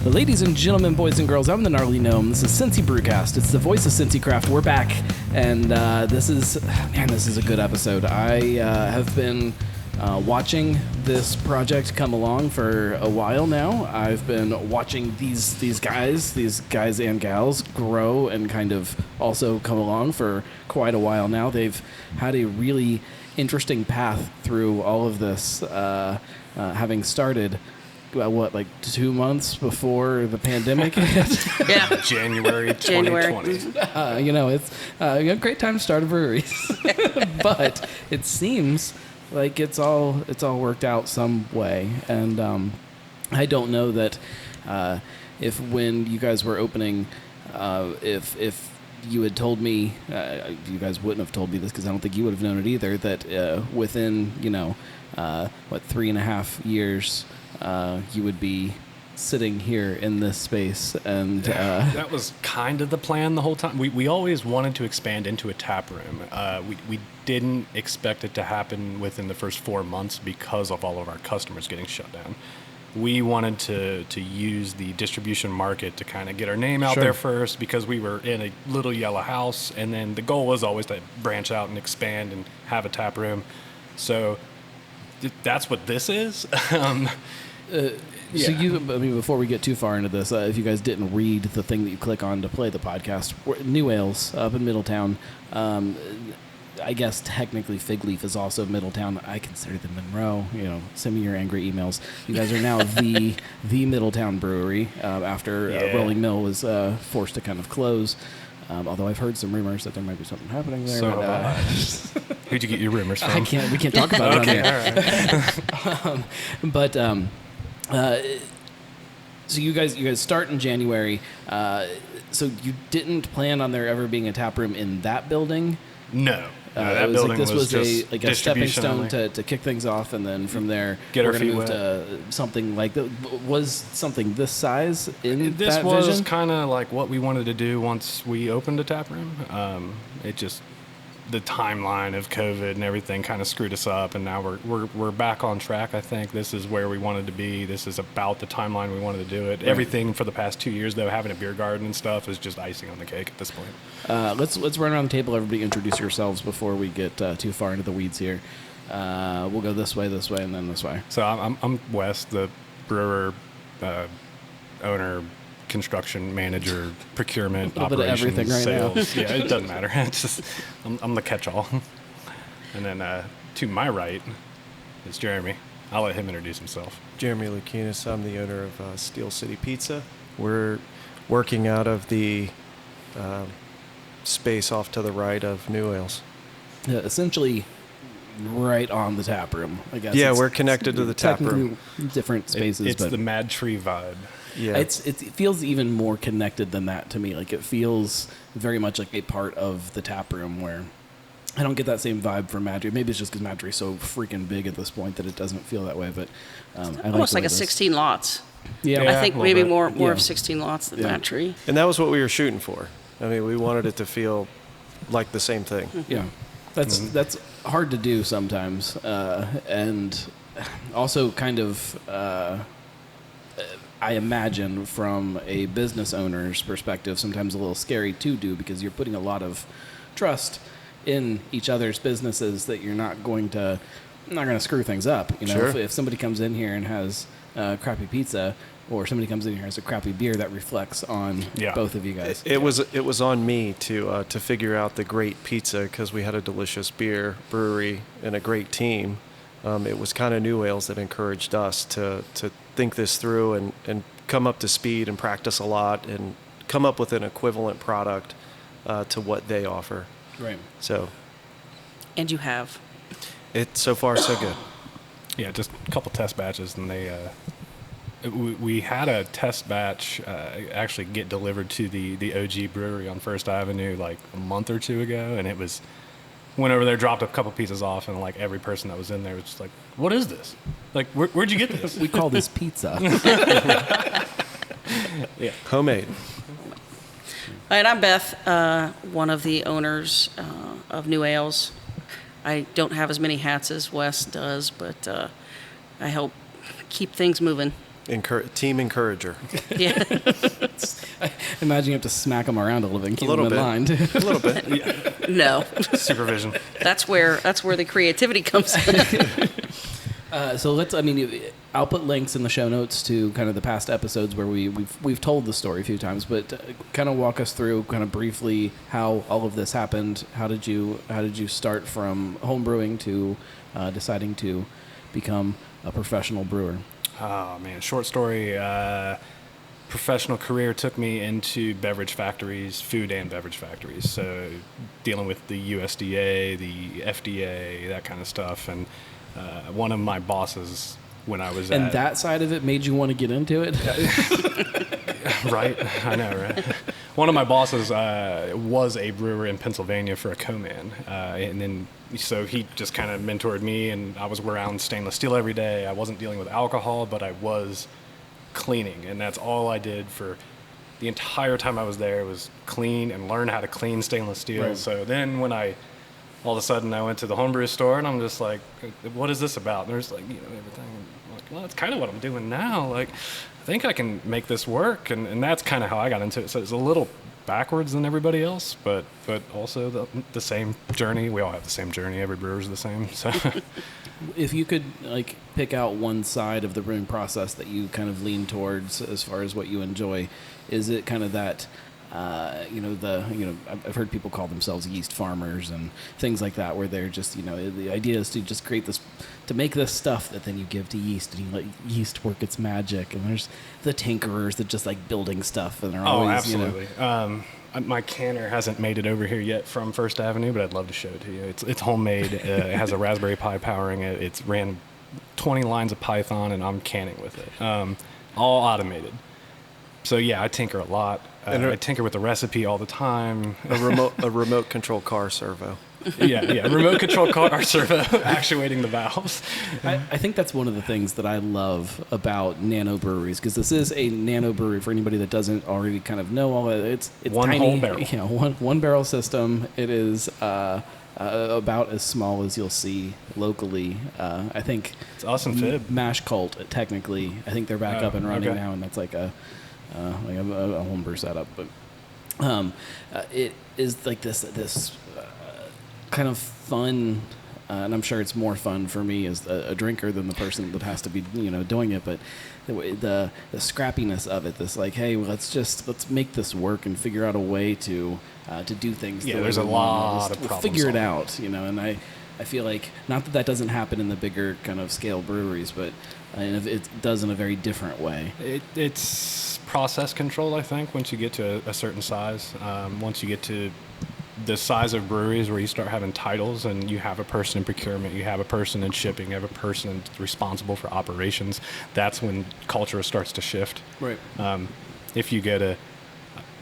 Ladies and gentlemen, boys and girls, I'm the Gnarly Gnome. This is Cincy Brewcast. It's the voice of Cincy Craft. We're back, and this is a good episode. I have been watching this project come along for a while now. I've been watching these guys and gals grow and kind of also come along for quite a while now. They've had a really interesting path through all of this, having started. Like 2 months before the pandemic hit? Yeah. January 2020. It's a great time to start a brewery. But it seems like it's all worked out some way. And I don't know that if when you guys were opening, if you had told me, you guys wouldn't have told me this because I don't think you would have known it either, that within, 3.5 years, you would be sitting here in this space, and that was kind of the plan the whole time. We always wanted to expand into a tap room. We didn't expect it to happen within the first 4 months because of all of our customers getting shut down. We wanted to use the distribution market to kind of get our name out there first, because we were in a little yellow house, and then the goal was always to branch out and expand and have a tap room. So that's what this is. So before we get too far into this, if you guys didn't read the thing that you click on to play the podcast, New Ales up in Middletown. I guess technically Fig Leaf is also Middletown. I consider them Monroe. Send me your angry emails. You guys are now the Middletown brewery after Rolling Mill was forced to kind of close. Although I've heard some rumors that there might be something happening there. So, who'd you get your rumors from? We can't talk about it on here. All right. So you guys start in January. So you didn't plan on there ever being a tap room in that building? No. That building this was just a stepping stone to kick things off, and then from there we're going to move to something like that. Was something this size in this that was vision? kind of like what we wanted to do once we opened a tap room. The timeline of COVID and everything kind of screwed us up, and now we're back on track. I think this is where we wanted to be. This is about the timeline we wanted to do it. Right. Everything for the past 2 years, though, having a beer garden and stuff is just icing on the cake at this point. Let's run around the table. Everybody introduce yourselves before we get too far into the weeds here. We'll go this way, and then this way. So I'm Wes, the brewer, owner, construction manager, procurement, operations, everything right sales. now. Yeah, it doesn't matter. It's just I'm the catch-all. And then to my right is Jeremy. I'll let him introduce himself. Jeremy Lukinas. I'm the owner of Steel City Pizza. We're working out of the space off to the right of New Ales. Essentially, right on the tap room. I guess. Yeah, we're connected to the tap room. Different spaces. It's the Mad Tree vibe. Yeah, it feels even more connected than that to me. Like, it feels very much like a part of the tap room, where I don't get that same vibe from Mad Tree. Maybe it's just because Mad Tree is so freaking big at this point that it doesn't feel that way. But I almost like a 16 lots. Yeah, I think maybe bit. more Yeah. of 16 lots than Mad Tree. and that was what we were shooting for. I mean, we wanted it to feel like the same thing. Yeah, that's hard to do sometimes, and also kind of. I imagine from a business owner's perspective, sometimes a little scary to do, because you're putting a lot of trust in each other's businesses that you're not going to screw things up. Sure. If somebody comes in here and has crappy pizza, or somebody comes in here and has a crappy beer, that reflects on both of you guys. It was on me to figure out the great pizza, because we had a delicious beer brewery and a great team. It was kind of New Ales that encouraged us to think this through and come up to speed and practice a lot and come up with an equivalent product to what they offer. Right. So. And you have. It's so far so good. Yeah, just a couple test batches, and we had a test batch actually get delivered to the OG brewery on First Avenue like a month or two ago, and it was. Went over there, dropped a couple pieces off, and like every person that was in there was just like, "What is this? Like, where'd you get this?" We call this pizza. Yeah, homemade. And I'm Beth, one of the owners of New Ales. I don't have as many hats as Wes does, but I help keep things moving. Team encourager. Yeah. I imagine you have to smack them around a little bit and keep them in bit. line. Too. A little bit. No. Supervision. That's where the creativity comes in. So I'll put links in the show notes to kind of the past episodes where we've told the story a few times, but kind of walk us through kind of briefly how all of this happened. How did you start from home brewing to deciding to become a professional brewer? Oh man, short story. Professional career took me into beverage factories, food and beverage factories. So dealing with the USDA, the FDA, that kind of stuff. And one of my bosses when I was and that side of it made you want to get into it? Right, I know, right? One of my bosses was a brewer in Pennsylvania for a co-man, and then so he just kind of mentored me, and I was around stainless steel every day. I wasn't dealing with alcohol, but I was cleaning, and that's all I did for the entire time I was there was clean and learn how to clean stainless steel. Right. So then when all of a sudden I went to the homebrew store, and I'm just like, what is this about? And there's like, everything. I'm like, well, that's kind of what I'm doing now. Like, I think I can make this work, and that's kind of how I got into it. So it's a little backwards than everybody else, but also the same journey. We all have the same journey. Every brewer's the same. So, if you could pick out one side of the brewing process that you kind of lean towards as far as what you enjoy, is it kind of that? I've heard people call themselves yeast farmers and things like that, where they're just, the idea is to just create this, to make this stuff that then you give to yeast and you let yeast work its magic. And there's the tinkerers that just like building stuff and they're always, absolutely. My canner hasn't made it over here yet from First Avenue, but I'd love to show it to you. It's homemade. It has a Raspberry Pi powering it. It's ran 20 lines of Python, and I'm canning with it. All automated. So yeah, I tinker a lot. I tinker with the recipe all the time. A remote control car servo. Yeah, remote control car servo actuating the valves. I think that's one of the things that I love about nano breweries, because this is a nano brewery for anybody that doesn't already kind of know all of it. It's one tiny, whole barrel. One barrel system. It is about as small as you'll see locally. I think it's us and Fib. Mash Cult, technically. I think they're back up and running now, and that's like a homebrew setup. But it is like this kind of fun, and I'm sure it's more fun for me as a drinker than the person that has to be doing it. But the scrappiness of it, this like, hey, let's make this work and figure out a way to do things. Yeah, there's a lot of we'll problems. Figure it out, and I feel like not that doesn't happen in the bigger kind of scale breweries, but it does in a very different way. It's process control, I think, once you get to a certain size. Once you get to the size of breweries where you start having titles and you have a person in procurement, you have a person in shipping, you have a person responsible for operations, that's when culture starts to shift. Right. If you get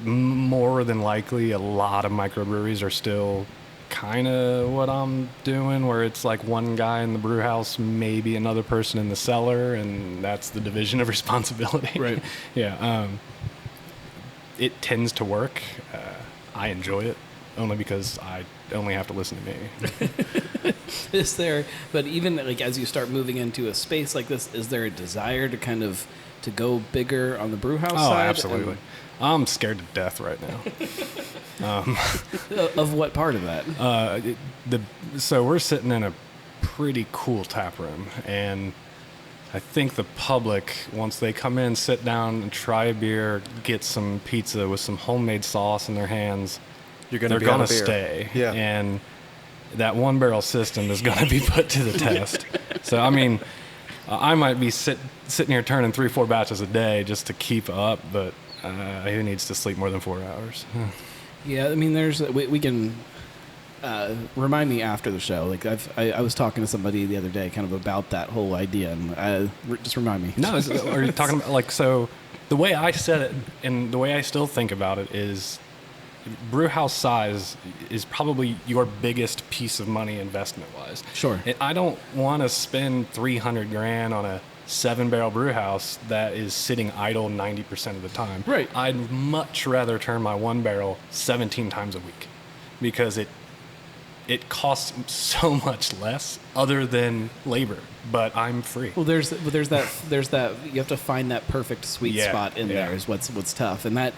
more than likely, a lot of microbreweries are still kind of what I'm doing, where it's like one guy in the brew house, maybe another person in the cellar, and that's the division of responsibility. Right. Yeah. It tends to work. I enjoy it only because I only have to listen to me. Is there, but even like as you start moving into a space like this, is there a desire to kind of to go bigger on the brew house side? Oh, absolutely. I'm scared to death right now. Of what part of that? So we're sitting in a pretty cool tap room, and I think the public, once they come in, sit down and try a beer, get some pizza with some homemade sauce in their hands, they're going to stay. Yeah. And that one barrel system is going to be put to the test. So, I mean, I might be sitting here turning 3-4 batches a day just to keep up, but who needs to sleep more than 4 hours? Yeah, I mean, we can remind me after the show. Like I was talking to somebody the other day, kind of about that whole idea, and just remind me. No, are you talking about like so? The way I said it, and the way I still think about it is, Brewhouse Size is probably your biggest piece of money investment-wise. Sure. And I don't want to spend $300,000 on a 7-barrel brew house that is sitting idle 90% of the time. Right. I'd much rather turn my 1 barrel 17 times a week because it costs so much less other than labor, but I'm free. Well, there's that you have to find that perfect sweet spot in there is what's tough, and that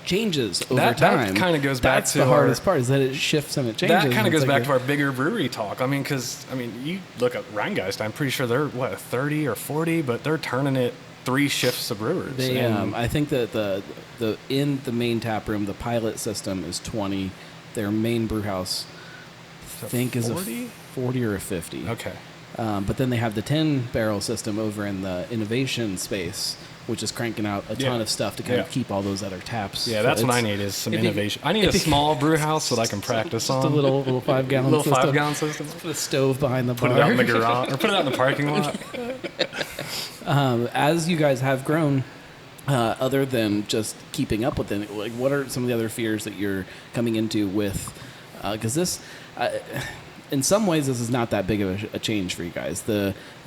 changes over time. That kind of goes back to the hardest part is that it shifts and it changes. That kind of goes back to our bigger brewery talk. I mean, you look at Rheingeist, I'm pretty sure they're 30 or 40, but they're turning it 3 shifts of brewers. They, I think that in the main tap room, the pilot system is 20. Their main brew house, I think, is a 40 or a 50. Okay. But then they have the 10-barrel system over in the innovation space, which is cranking out a ton of stuff to kind of keep all those other taps. Yeah, that's what I need is some innovation. I need a small brew house that I can practice on. Just a little 5-gallon system. 5-gallon system. Put a stove behind the bar. Put it out in the garage or put it out in the parking lot. As you guys have grown, other than just keeping up with it, like what are some of the other fears that you're coming into with? Because this, in some ways, this is not that big of a change for you guys.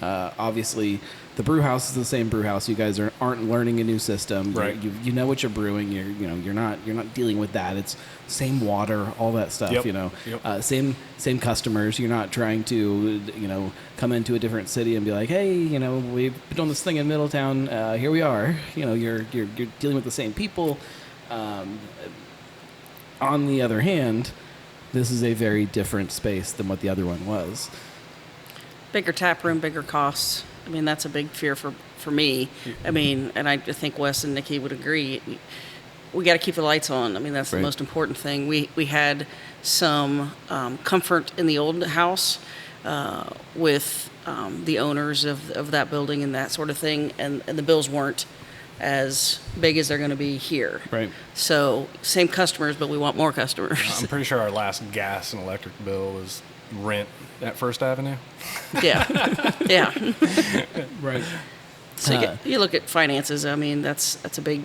Obviously, the brew house is the same brew house. You guys aren't learning a new system. Right. You know what you're brewing. You're not dealing with that. It's same water, all that stuff. Yep. Yep. Same customers. You're not trying to come into a different city and be like, hey, we've been doing this thing in Middletown. Here we are. You're dealing with the same people. On the other hand, this is a very different space than what the other one was. Bigger tap room, bigger costs. I mean, that's a big fear for me. I mean, and I think Wes and Nikki would agree. We got to keep the lights on. I mean, that's the most important thing. We had some comfort in the old house with the owners of that building and that sort of thing, and the bills weren't as big as they're going to be here. Right. So same customers, but we want more customers. I'm pretty sure our last gas and electric bill was rent at First Avenue. Yeah. Yeah. Right. So you look at finances. I mean, that's a big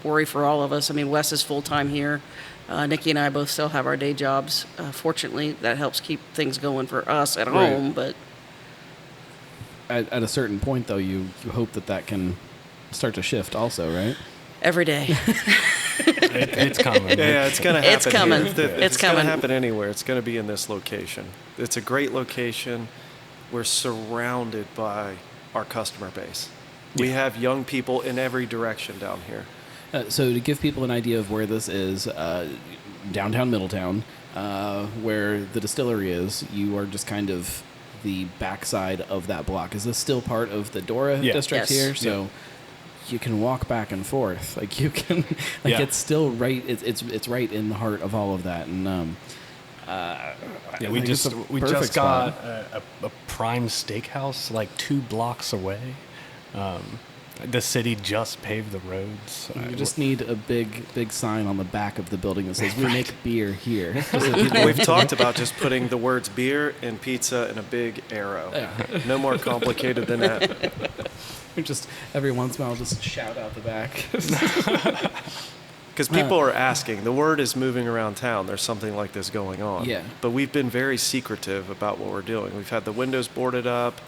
worry for all of us. I mean, Wes is full-time here. Nikki and I both still have our day jobs. Fortunately, that helps keep things going for us at home. But at a certain point, though, you hope that can start to shift also, right? Every day. It's coming. Yeah, it's going to happen. It's coming. Here. It's going coming. to happen anywhere. It's going to be in this location. It's a great location. We're surrounded by our customer base. We have young people in every direction down here. So to give people an idea of where this is, downtown Middletown, where the distillery is, you are just kind of the backside of that block. Is this still part of the Dora district here? So you can walk back and forth. Like you can, it's still right. It's right in the heart of all of that. And we just got a prime steakhouse like 2 blocks away. The city just paved the roads. You just need a big sign on the back of the building that says "We make beer here." We've talked about just putting the words beer and pizza in a big arrow. Yeah. No more complicated than that. Just every once in a while, just shout out the back. Because people are asking. The word is moving around town. There's something like this going on. Yeah. But we've been very secretive about what we're doing. We've had the windows boarded up.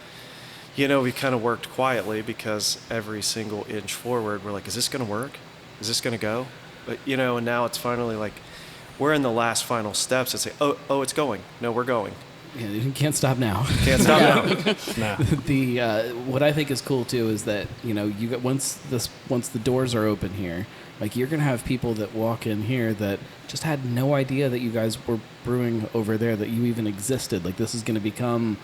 We kind of worked quietly because every single inch forward, we're like, is this going to work? Is this going to go? But, and now it's finally like, we're in the last final steps. It's like, oh, it's going. No, we're going. Yeah, you can't stop now. Can't stop now. The what I think is cool too is that you got once the doors are open here, like you're gonna have people that walk in here that just had no idea that you guys were brewing over there, that you even existed. Like this is gonna become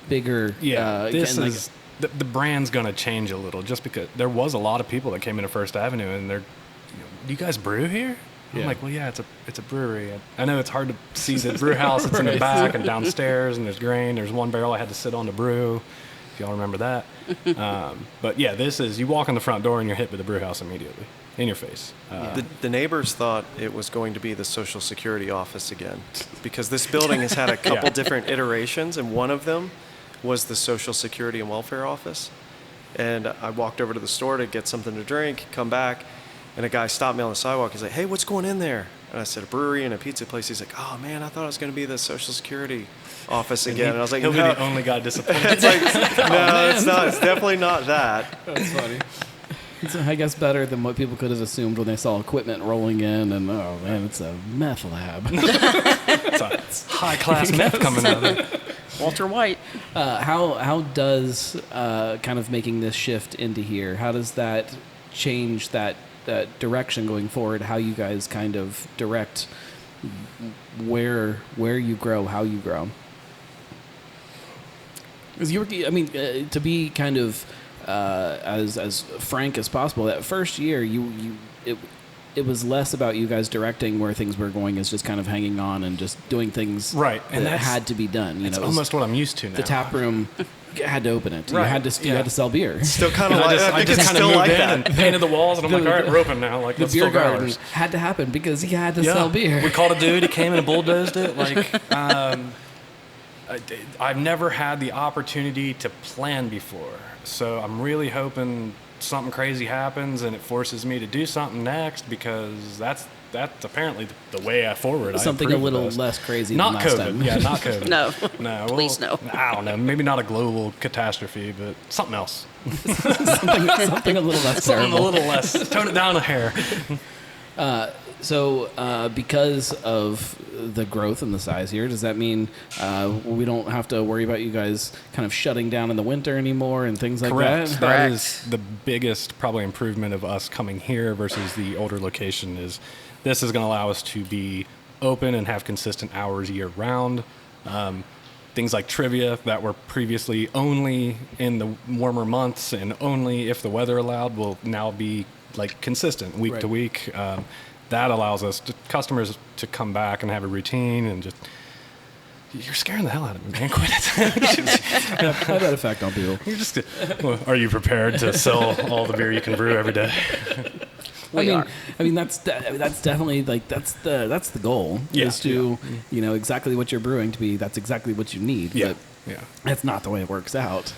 bigger. Yeah, the brand's gonna change a little, just because there was a lot of people that came into First Avenue and they're, do you guys brew here? Yeah. I'm like, well, yeah, it's a brewery. I know it's hard to see the brew house. It's in the back and downstairs, and there's grain. There's 1 barrel I had to sit on to brew, if y'all remember that. But yeah, you walk in the front door and you're hit with the brew house immediately, in your face. The neighbors thought it was going to be the Social Security office again, because this building has had a couple different iterations, and one of them was the Social Security and Welfare office. And I walked over to the store to get something to drink, come back, and a guy stopped me on the sidewalk. He's like, hey, what's going in there? And I said, a brewery and a pizza place. He's like, oh, man, I thought it was going to be the Social Security office again. And I was like, he'll no. be the only guy disappointed. It's like, no, it's not. It's definitely not that. That's funny. It's, I guess, better than what people could have assumed when they saw equipment rolling in and, oh, man, it's a meth lab. It's a high-class meth coming out of it. Walter White. How does kind of making this shift into here, how does that change that direction going forward, how you guys kind of direct where you grow, how you grow? Because to be kind of as frank as possible, that first year it was less about you guys directing where things were going as just kind of hanging on and just doing things right, and that had to be done. It's almost what I'm used to now. The tap room had to open it. Right. You had to sell beer. Still kind of like I just kind of moved in and painted the walls, and I'm like, all right, we're open now. Like, the let's beer fill garden hours. had to happen because he had to sell beer. We called a dude. He came and bulldozed it. Like, I've never had the opportunity to plan before, so I'm really hoping something crazy happens and it forces me to do something next, because that's apparently the way forward. Something a little less crazy not than last COVID. time. Yeah, not COVID. No. No. Please no. I don't know. Maybe not a global catastrophe, but something else. something a little less Something terrible. a little less. Tone it down a hair. So because of the growth and the size here, does that mean we don't have to worry about you guys kind of shutting down in the winter anymore and things like Correct. that? That is the biggest probably improvement of us coming here versus the older location. Is this is going to allow us to be open and have consistent hours year round. Things like trivia that were previously only in the warmer months and only if the weather allowed will now be like consistent week to week. That allows us customers to come back and have a routine and just. You're scaring the hell out of me, man. Quit it. Have that effect on people. You're just. Well, are you prepared to sell all the beer you can brew every day? We I mean that's definitely like that's the goal is to exactly what you're brewing to be. That's exactly what you need. Yeah. But that's not the way it works out.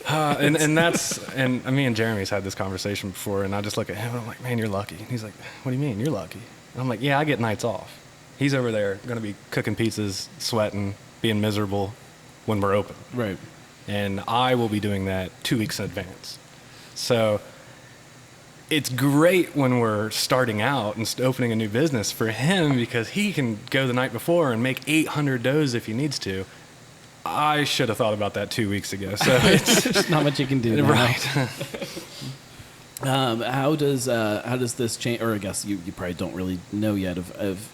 And me and Jeremy's had this conversation before, and I just look at him and I'm like, man, you're lucky. And he's like, what do you mean, you're lucky? And I'm like, yeah, I get nights off. He's over there going to be cooking pizzas, sweating, being miserable when we're open. Right. And I will be doing that 2 weeks in advance. So it's great when we're starting out and opening a new business for him, because he can go the night before and make 800 doughs if he needs to. I should have thought about that 2 weeks ago. So it's There's not much you can do. right. How does this change? Or I guess you probably don't really know yet of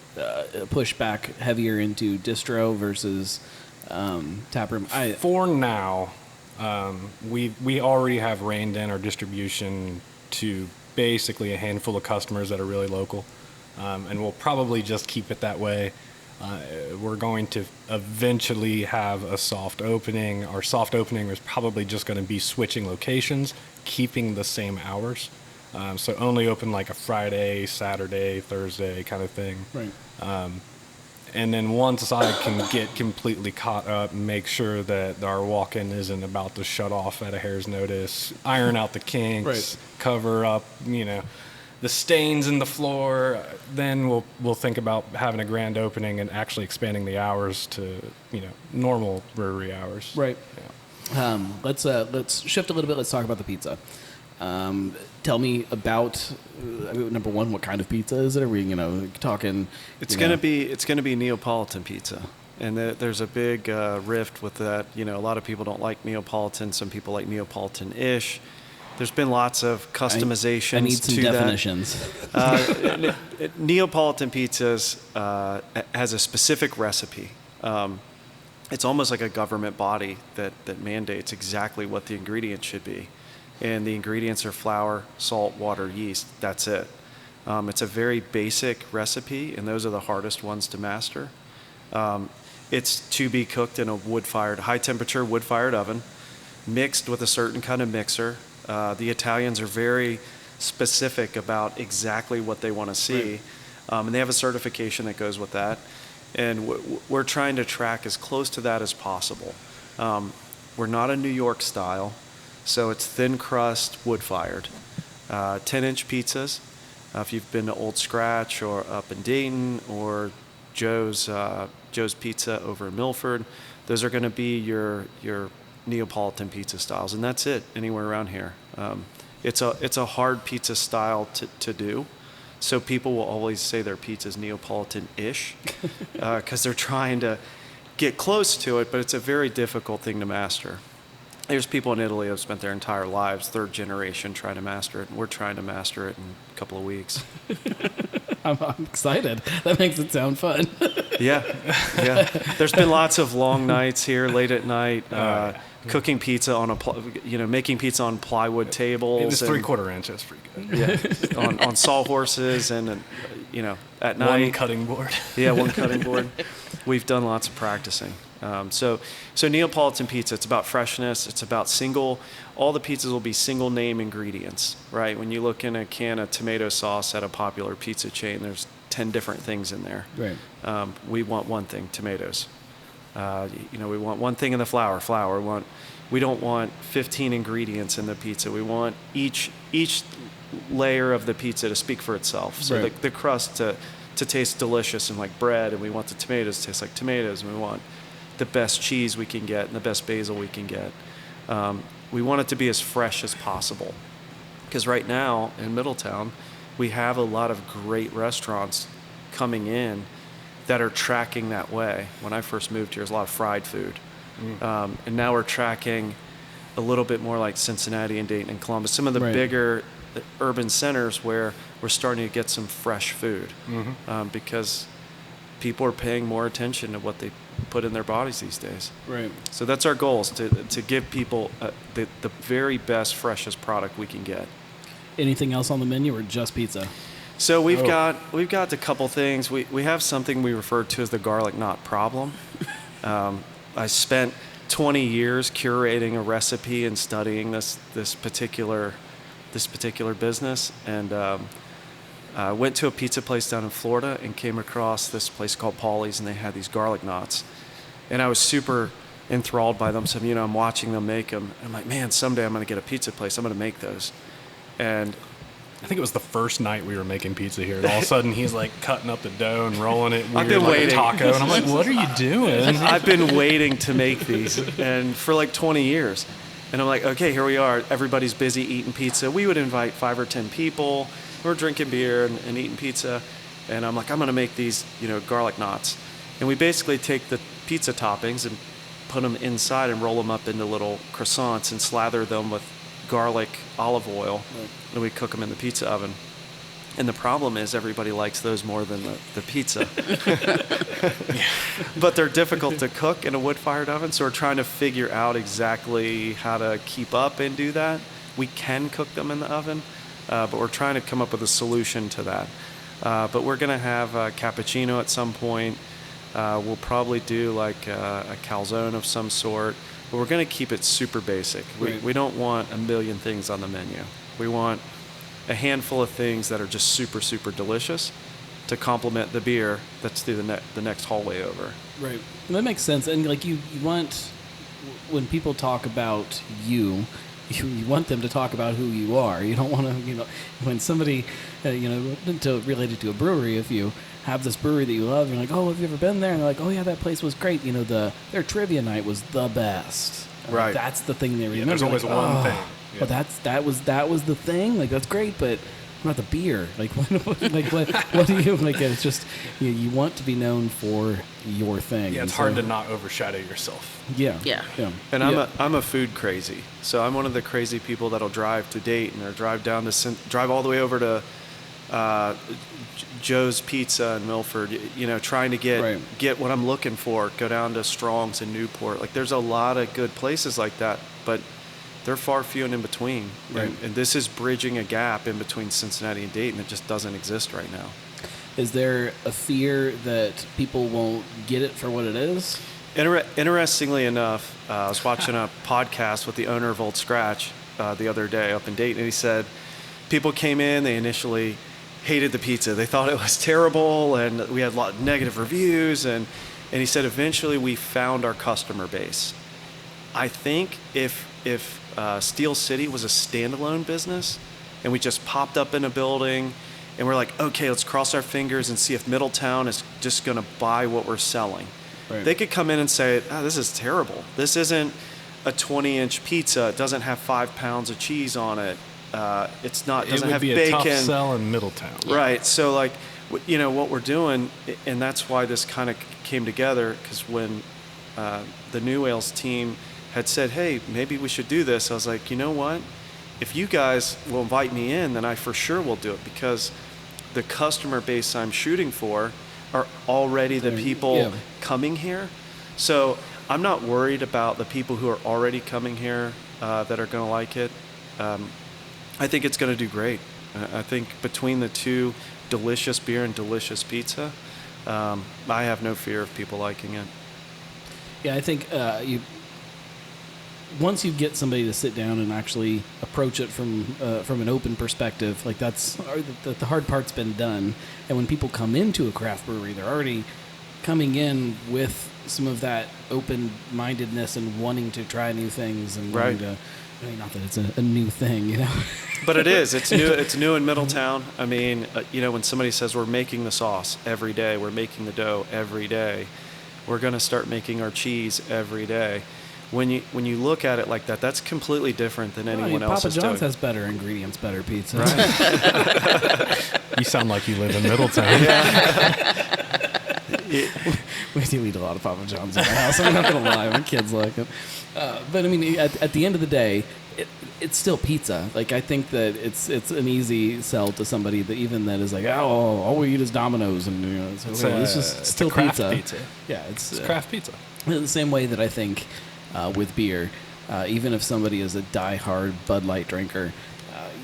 push back heavier into distro versus taproom. For now, we already have reined in our distribution to basically a handful of customers that are really local, and we'll probably just keep it that way. We're going to eventually have a soft opening. Our soft opening is probably just going to be switching locations, keeping the same hours. So only open like a Friday, Saturday, Thursday kind of thing. Right. And then once I can get completely caught up, make sure that our walk-in isn't about to shut off at a hair's notice, iron out the kinks, cover up, the stains in the floor, then we'll think about having a grand opening and actually expanding the hours to normal brewery hours. Right. Yeah. Let's shift a little bit. Let's talk about the pizza. Tell me about number one. What kind of pizza is it? Are we talking? It's gonna be Neapolitan pizza, and there's a big rift with that. A lot of people don't like Neapolitan. Some people like Neapolitan-ish. There's been lots of customizations. I need some to definitions. Neapolitan pizzas has a specific recipe. It's almost like a government body that mandates exactly what the ingredients should be. And the ingredients are flour, salt, water, yeast. That's it. It's a very basic recipe, and those are the hardest ones to master. It's to be cooked in a high-temperature wood-fired oven, mixed with a certain kind of mixer. The Italians are very specific about exactly what they want to see, and they have a certification that goes with that. And we're trying to track as close to that as possible. We're not a New York style, so it's thin crust, wood-fired. 10-inch pizzas. If you've been to Old Scratch or up in Dayton or Joe's Pizza over in Milford, those are going to be your Neapolitan pizza styles, and that's it anywhere around here. It's a hard pizza style to do, so people will always say their pizza's Neapolitan-ish because they're trying to get close to it, but it's a very difficult thing to master. There's people in Italy who have spent their entire lives, third generation, trying to master it, and we're trying to master it in a couple of weeks. I'm excited. That makes it sound fun. Yeah. There's been lots of long nights here, late at night, cooking pizza on making pizza on plywood tables. It was 3/4 inch. That's pretty good. Yeah, on sawhorses and at night. One cutting board. Yeah, one cutting board. We've done lots of practicing. So Neapolitan pizza, it's about freshness. It's about all the pizzas will be single name ingredients, right? When you look in a can of tomato sauce at a popular pizza chain, there's 10 different things in there. Right. We want one thing, tomatoes. We want one thing in the flour. We don't want 15 ingredients in the pizza. We want each layer of the pizza to speak for itself. So right. the crust to taste delicious and like bread, and we want the tomatoes to taste like tomatoes, and we want the best cheese we can get and the best basil we can get. We want it to be as fresh as possible. Because right now in Middletown, we have a lot of great restaurants coming in that are tracking that way. When I first moved here, there's a lot of fried food. And now we're tracking a little bit more like Cincinnati and Dayton and Columbus, some of the right. bigger urban centers where we're starting to get some fresh food because people are paying more attention to what they put in their bodies these days. Right. So that's our goal, is to give people the very best, freshest product we can get. Anything else on the menu or just pizza? So we've got a couple things. We have something we refer to as the garlic knot problem. I spent 20 years curating a recipe and studying this particular business, and I went to a pizza place down in Florida and came across this place called Paulie's, and they had these garlic knots, and I was super enthralled by them. So I'm watching them make them, and I'm like, man, someday I'm going to get a pizza place. I'm going to make those. And I think it was the first night we were making pizza here, and all of a sudden he's like cutting up the dough and rolling it weird, I've been like waiting. a taco, and I'm like, what are you doing? I've been waiting to make these, and for like 20 years. And I'm like, okay, here we are. Everybody's busy eating pizza. We would invite 5 or 10 people. We're drinking beer and eating pizza. And I'm like, I'm going to make these, garlic knots. And we basically take the pizza toppings and put them inside and roll them up into little croissants and slather them with garlic olive oil. Right. And we cook them in the pizza oven. And the problem is everybody likes those more than the pizza. But they're difficult to cook in a wood-fired oven, so we're trying to figure out exactly how to keep up and do that. We can cook them in the oven, but we're trying to come up with a solution to that. But we're going to have a cappuccino at some point. We'll probably do like a calzone of some sort, but we're going to keep it super basic. Right. We don't want a million things on the menu. We want a handful of things that are just super, super delicious to complement the beer that's through the next hallway over. Right. That makes sense. And like you want, when people talk about you want them to talk about who you are. You don't want to, when somebody, related to a brewery, if you have this brewery that you love, you're like, oh, have you ever been there? And they're like, oh yeah, that place was great. Their trivia night was the best. Right. That's the thing they remember. Yeah, there's always like, one thing. Yeah. But that was the thing. Like, that's great, but what about the beer? Like, what do you like? It's just you want to be known for your thing. Yeah, it's hard to not overshadow yourself. Yeah. And I'm a food crazy. So I'm one of the crazy people that'll drive to Dayton or drive all the way over to Joe's Pizza in Milford. Trying to get what I'm looking for. Go down to Strong's in Newport. Like, there's a lot of good places like that, but they're far few and in between. Right. And this is bridging a gap in between Cincinnati and Dayton that just doesn't exist right now. Is there a fear that people won't get it for what it is? Interestingly enough, I was watching a podcast with the owner of Old Scratch the other day up in Dayton, and he said people came in, they initially hated the pizza. They thought it was terrible, and we had a lot of negative reviews, and he said eventually we found our customer base. I think if Steel City was a standalone business and we just popped up in a building and we're like, okay, let's cross our fingers and see if Middletown is just going to buy what we're selling. Right. They could come in and say, this is terrible. This isn't a 20-inch pizza. It doesn't have 5 pounds of cheese on it. It's not. Doesn't have bacon. It would be a tough sell in Middletown. Right. So like, what we're doing, and that's why this kind of came together, because when the New Ales team had said, hey, maybe we should do this, I was like, you know what? If you guys will invite me in, then I for sure will do it, because the customer base I'm shooting for are already the people coming here. So I'm not worried about the people who are already coming here that are going to like it. I think it's going to do great. I think between the two, delicious beer and delicious pizza, I have no fear of people liking it. Yeah, I think once you get somebody to sit down and actually approach it from an open perspective, like that's the hard part's been done. And when people come into a craft brewery, they're already coming in with some of that open-mindedness and wanting to try new things and wanting to. I mean, not that it's a new thing, you know. But it is. It's new. It's new in Middletown. I mean, when somebody says we're making the sauce every day, we're making the dough every day, we're going to start making our cheese every day. When you look at it like that, that's completely different than anyone else is doing. Papa John's has better ingredients, better pizza. Right. You sound like you live in Middletown. We do eat a lot of Papa John's in my house. I'm not going to lie. My kids like it. But, I mean, at the end of the day, it's still pizza. Like, I think that it's an easy sell to somebody that even that is like, oh, all we eat is Domino's. And, it's just still pizza. Yeah, it's craft pizza. In the same way that I think with beer, even if somebody is a die-hard Bud Light drinker,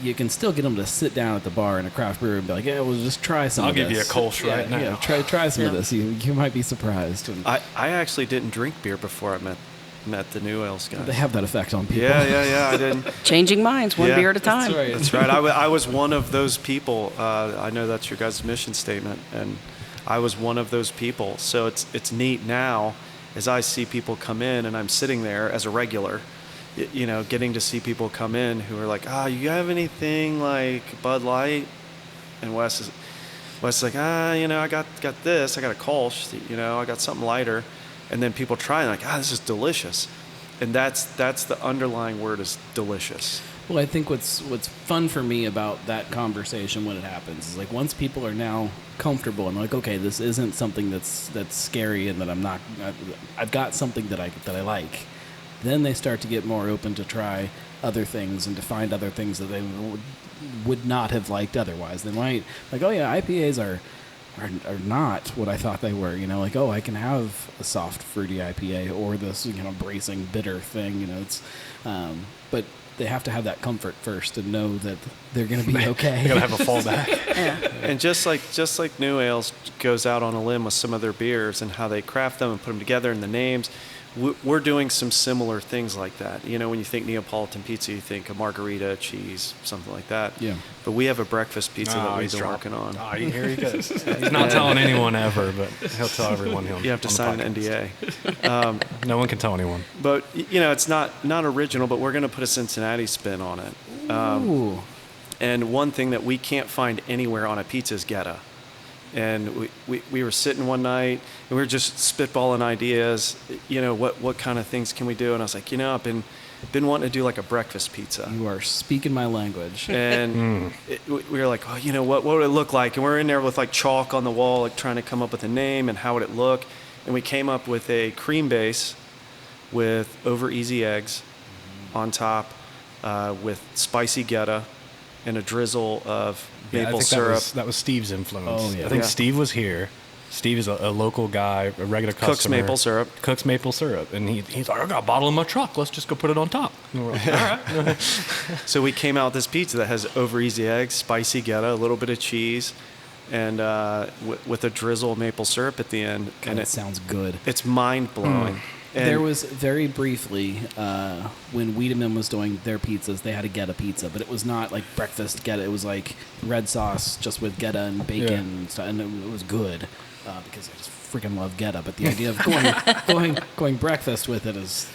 you can still get them to sit down at the bar in a craft brewery and be like, yeah, well, just try some of this. I'll give you a Kolsch right now. Yeah, try some of this. You might be surprised. And I actually didn't drink beer before I met the New Ales guys. They have that effect on people. Yeah, I didn't. Changing minds, one beer at a time. That's right. I was one of those people. I know that's your guys' mission statement, and I was one of those people. So it's neat now as I see people come in, and I'm sitting there as a regular, getting to see people come in who are like, you have anything like Bud Light? And Wes is like, I got this. I got a Kolsch. I got something lighter. And then people try and like, this is delicious. And that's the underlying word is delicious. Well, I think what's fun for me about that conversation when it happens is like once people are now comfortable and like, okay, this isn't something that's scary and that I've got something that I like. Then they start to get more open to try other things and to find other things that they would not have liked otherwise. They might like, oh yeah, IPAs are not what I thought they were. Like, oh, I can have a soft fruity IPA or this bracing bitter thing. It's but they have to have that comfort first and know that they're going to be okay. They're going to have a fallback. Yeah. And just like New Ales goes out on a limb with some of their beers and how they craft them and put them together and the names, we're doing some similar things like that. When you think Neapolitan Pizza, you think a margarita, cheese, something like that. Yeah. But we have a breakfast pizza that we've been working on. Here he goes. He's not telling anyone ever, but he'll tell everyone. You have to sign an NDA. No one can tell anyone. But, it's not original, but we're going to put a Cincinnati spin on it. Ooh. And one thing that we can't find anywhere on a pizza is Geta. And we were sitting one night and we were just spitballing ideas, what kind of things can we do? And I was like, I've been wanting to do like a breakfast pizza. You are speaking my language. And we were like, what would it look like? And we're in there with like chalk on the wall, like trying to come up with a name and how would it look. And we came up with a cream base with over easy eggs on top with spicy Geta and a drizzle of maple syrup. That was Steve's influence. Oh, yeah. I think Steve was here. Steve is a local guy, a regular customer. Cooks maple syrup. And he's like, I got a bottle in my truck. Let's just go put it on top. And we're like, all right. So we came out with this pizza that has over easy eggs, spicy Geta, a little bit of cheese, and with a drizzle of maple syrup at the end. God, and it sounds good. It's mind-blowing. There was very briefly when Wiedemann was doing their pizzas, they had a Geta pizza, but it was not like breakfast Geta. It was like red sauce just with Geta and bacon and stuff, and it was good because I just freaking love getup. But the idea of going breakfast with it is,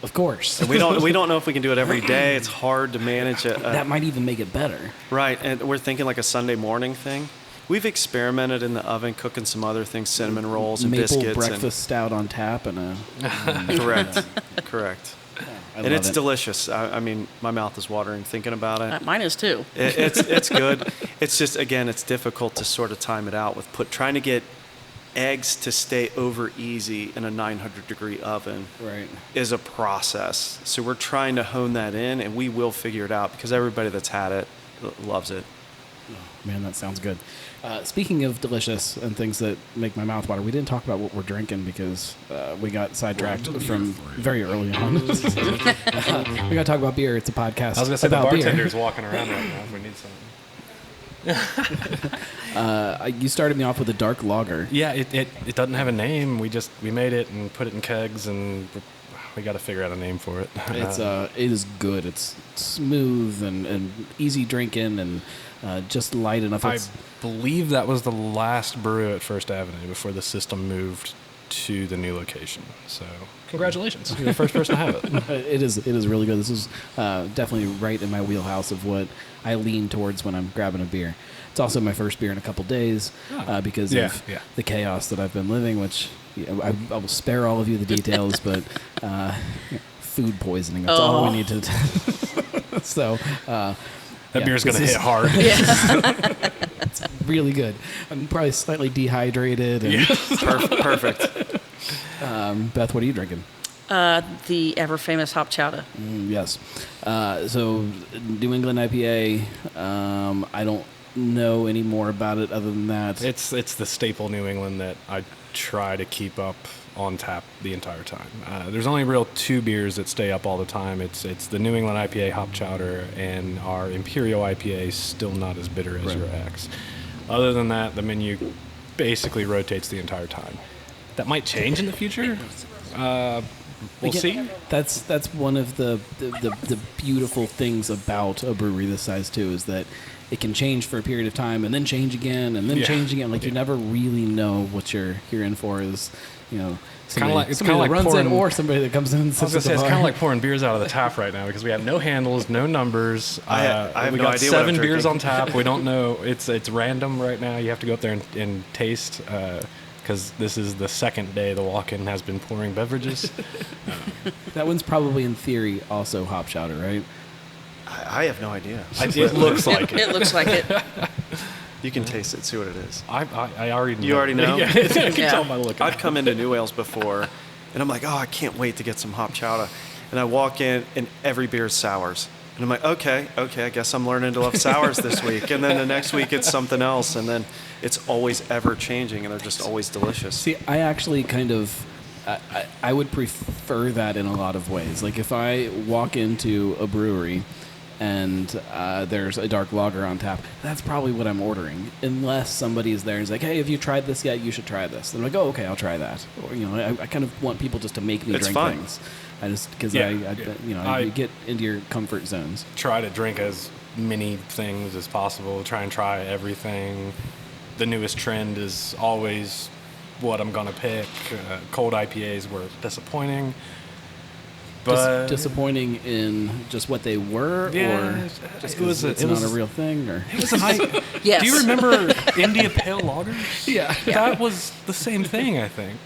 of course. We don't know if we can do it every day. It's hard to manage it. That might even make it better. Right, and we're thinking like a Sunday morning thing. We've experimented in the oven, cooking some other things, cinnamon rolls and Maple biscuits. breakfast stout on tap and a. Correct. I And love it's it. delicious. I mean, my mouth is watering thinking about it. Mine is too. It's good. It's just, again, it's difficult to sort of time it out with trying to get eggs to stay over easy in a 900-degree oven. Right. Is a process. So we're trying to hone that in, and we will figure it out because everybody that's had it loves it. Man, that sounds good. Speaking of delicious and things that make my mouth water, we didn't talk about what we're drinking because we got sidetracked from very early on. We got to talk about beer. It's a podcast I was going to say the about beer. bartender's walking around right now if we need something. You started me off with a dark lager. Yeah, it doesn't have a name. We made it and put it in kegs, and we got to figure out a name for it. It is good. It's smooth and easy drinking and just light enough. I believe that was the last brew at First Avenue before the system moved to the new location. So congratulations, you're the first person to have it. It is really good. This is definitely right in my wheelhouse of what I lean towards when I'm grabbing a beer. It's also my first beer in a couple days because of the chaos that I've been living, which I will spare all of you the details, but food poisoning, that's all we need to So that beer's going to hit hard. It's really good. I'm probably slightly dehydrated. And Perfect. Beth, what are you drinking? The ever famous hop chowder. Yes. So New England IPA. I don't know any more about it other than that. It's the staple New England that I try to keep up on tap the entire time. There's only real two beers that stay up all the time. It's the New England IPA hop chowder and our Imperial IPA, still not as bitter as your X. Other than that, the menu basically rotates the entire time. That might change in the future. We'll see. That's one of the beautiful things about a brewery this size too, is that it can change for a period of time and then change again and then change again. Like you never really know what you're in for. Is somebody that runs it or somebody that comes in and sits at the it's bar. kind of like pouring beers out of the tap right now because we have no handles, no numbers. I have we no got idea what I'm 7 beers drinking. on tap. We don't know. It's random right now. You have to go up there and taste because this is the second day the walk-in has been pouring beverages. That one's probably in theory also hop chowder, right? I have no idea. It looks like it. It looks like it. You can taste it, see what it is. I already know. You already know? Yeah, I can tell by looking. I've come into New Wales before, and I'm like, oh, I can't wait to get some hop chowder. And I walk in, and every beer is sours. And I'm like, okay, I guess I'm learning to love sours this week. And then the next week it's something else, and then it's always ever changing, and they're just always delicious. See, I actually kind of, I would prefer that in a lot of ways. Like if I walk into a brewery and there's a dark lager on tap, that's probably what I'm ordering. Unless somebody is there and is like, hey, have you tried this yet? You should try this. And I'm like, oh, okay, I'll try that. Or, I kind of want people just to make me It's drink fun. things. I just, because I you get into your comfort zones. Try to drink as many things as possible. Try and try everything. The newest trend is always what I'm going to pick. Cold IPAs were disappointing. But Disappointing in just what they were, or just 'cause it's not a real thing, or it was a high. Yes. Do you remember India Pale Lagers? Yeah. That was the same thing, I think.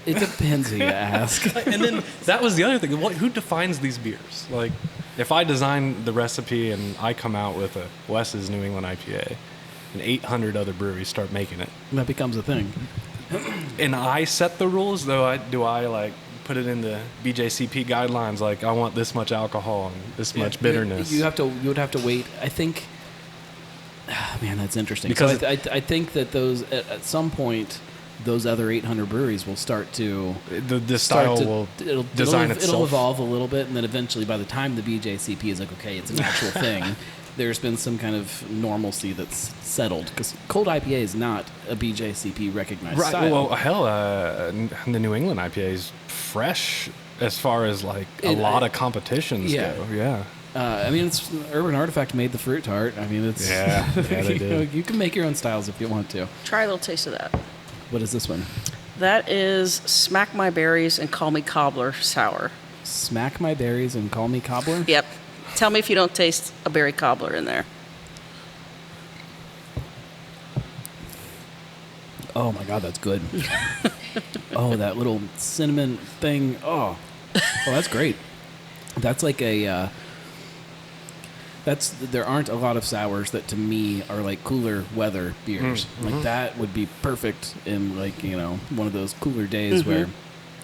it depends who you ask. And then that was the other thing. Who defines these beers? Like, if I design the recipe and I come out with a Wes's New England IPA, and 800 other breweries start making it, That becomes a thing. and I set the rules, though, do I like put it in the BJCP guidelines? Like, I want this much alcohol and this much bitterness. You would have to wait. I think. Man, that's interesting. Because I think that those at some point, those other 800 breweries will start to the style will design itself. It'll evolve a little bit, and then eventually, by the time the BJCP is like, okay, it's an actual thing. There's been some kind of normalcy that's settled, because cold IPA is not a BJCP recognized style. Well, hell, the New England IPA is fresh as far as like a lot of competitions go. Yeah. I mean, it's Urban Artifact made the fruit tart. I mean, it's Yeah, they did. You can make your own styles if you want to. Try a little taste of that. What is this one? That is Smack My Berries and Call Me Cobbler sour. Smack my berries and call me cobbler? Yep. Tell me if you don't taste a berry cobbler in there. Oh my God, that's good. Oh, that little cinnamon thing. Oh, that's great. That's like a. There aren't a lot of sours that to me are like cooler weather beers. Like that would be perfect in like one of those cooler days where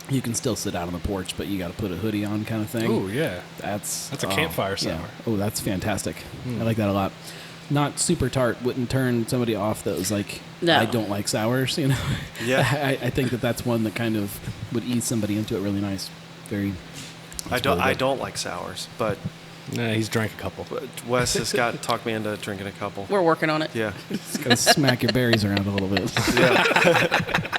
you can still sit out on the porch, but you got to put a hoodie on, kind of thing. Oh yeah, that's a campfire sour. Yeah. Oh, that's fantastic. I like that a lot. Not super tart. Wouldn't turn somebody off that was like, no. I don't like sours. Yeah. I think that's one that kind of would ease somebody into it really nice. Very. I don't like sours, but Nah, he's drank a couple. Wes has talked me into drinking a couple. We're working on it. Yeah. It's gonna smack your berries around a little bit. Yeah.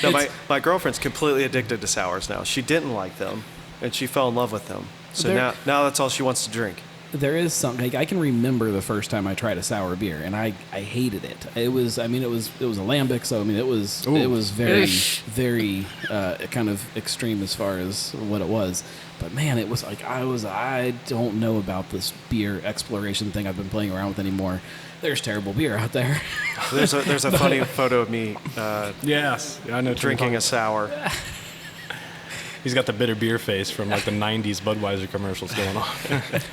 No, my girlfriend's completely addicted to sours now. She didn't like them, and she fell in love with them. So now that's all she wants to drink. There is something like, I can remember the first time I tried a sour beer, and I hated it. It was a lambic, so it was very very kind of extreme as far as what it was. But man, it was like I don't know about this beer exploration thing I've been playing around with anymore. There's terrible beer out there. There's a funny photo of me. Yes, I know. Drinking a sour. He's got the bitter beer face from like the '90s Budweiser commercials going on.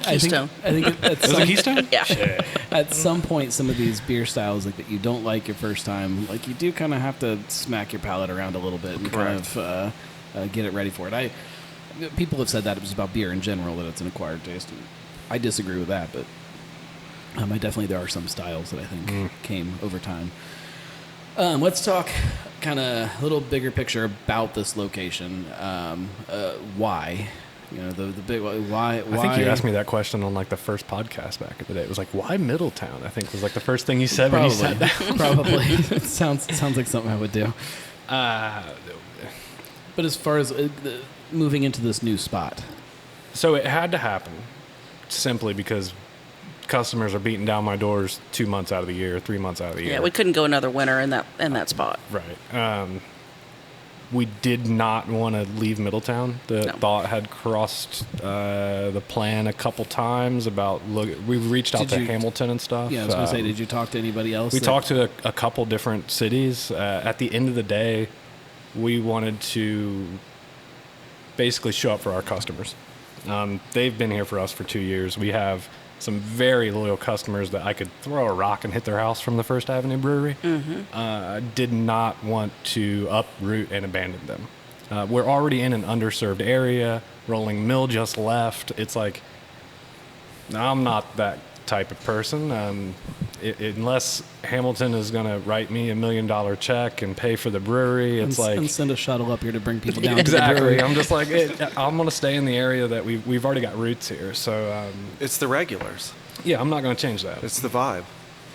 Keystone. I think at Is it Keystone? Yeah. At some point, some of these beer styles like that you don't like your first time, like you do kind of have to smack your palate around a little bit and kind of get it ready for it. People have said that it was about beer in general, that it's an acquired taste. I disagree with that, but there are some styles that I think came over time. Let's talk kind of a little bigger picture about this location. Why? The big why. I think you asked me that question on like the first podcast back in the day. It was like, why Middletown? I think was like the first thing you said when you said that. Probably. It sounds like something I would do. But as far as moving into this new spot, so it had to happen simply because customers are beating down my doors 2 months out of the year, 3 months out of the year. Yeah, we couldn't go another winter in that spot. Right. We did not want to leave Middletown. The thought had crossed the plan a couple times about we reached out to Hamilton and stuff. Yeah, I was going to say, did you talk to anybody else? We talked to a couple different cities. At the end of the day, we wanted to basically show up for our customers. They've been here for us for 2 years. We have some very loyal customers that I could throw a rock and hit their house from the First Avenue Brewery. I did not want to uproot and abandon them. We're already in an underserved area. Rolling Mill just left. It's like, I'm not that type of person. Unless Hamilton is going to write me $1 million check and pay for the brewery, it's and send a shuttle up here to bring people down. Exactly. To the brewery. I'm just like, I'm going to stay in the area that we've already got roots here. So It's the regulars. yeah, I'm not going to change that. It's the vibe.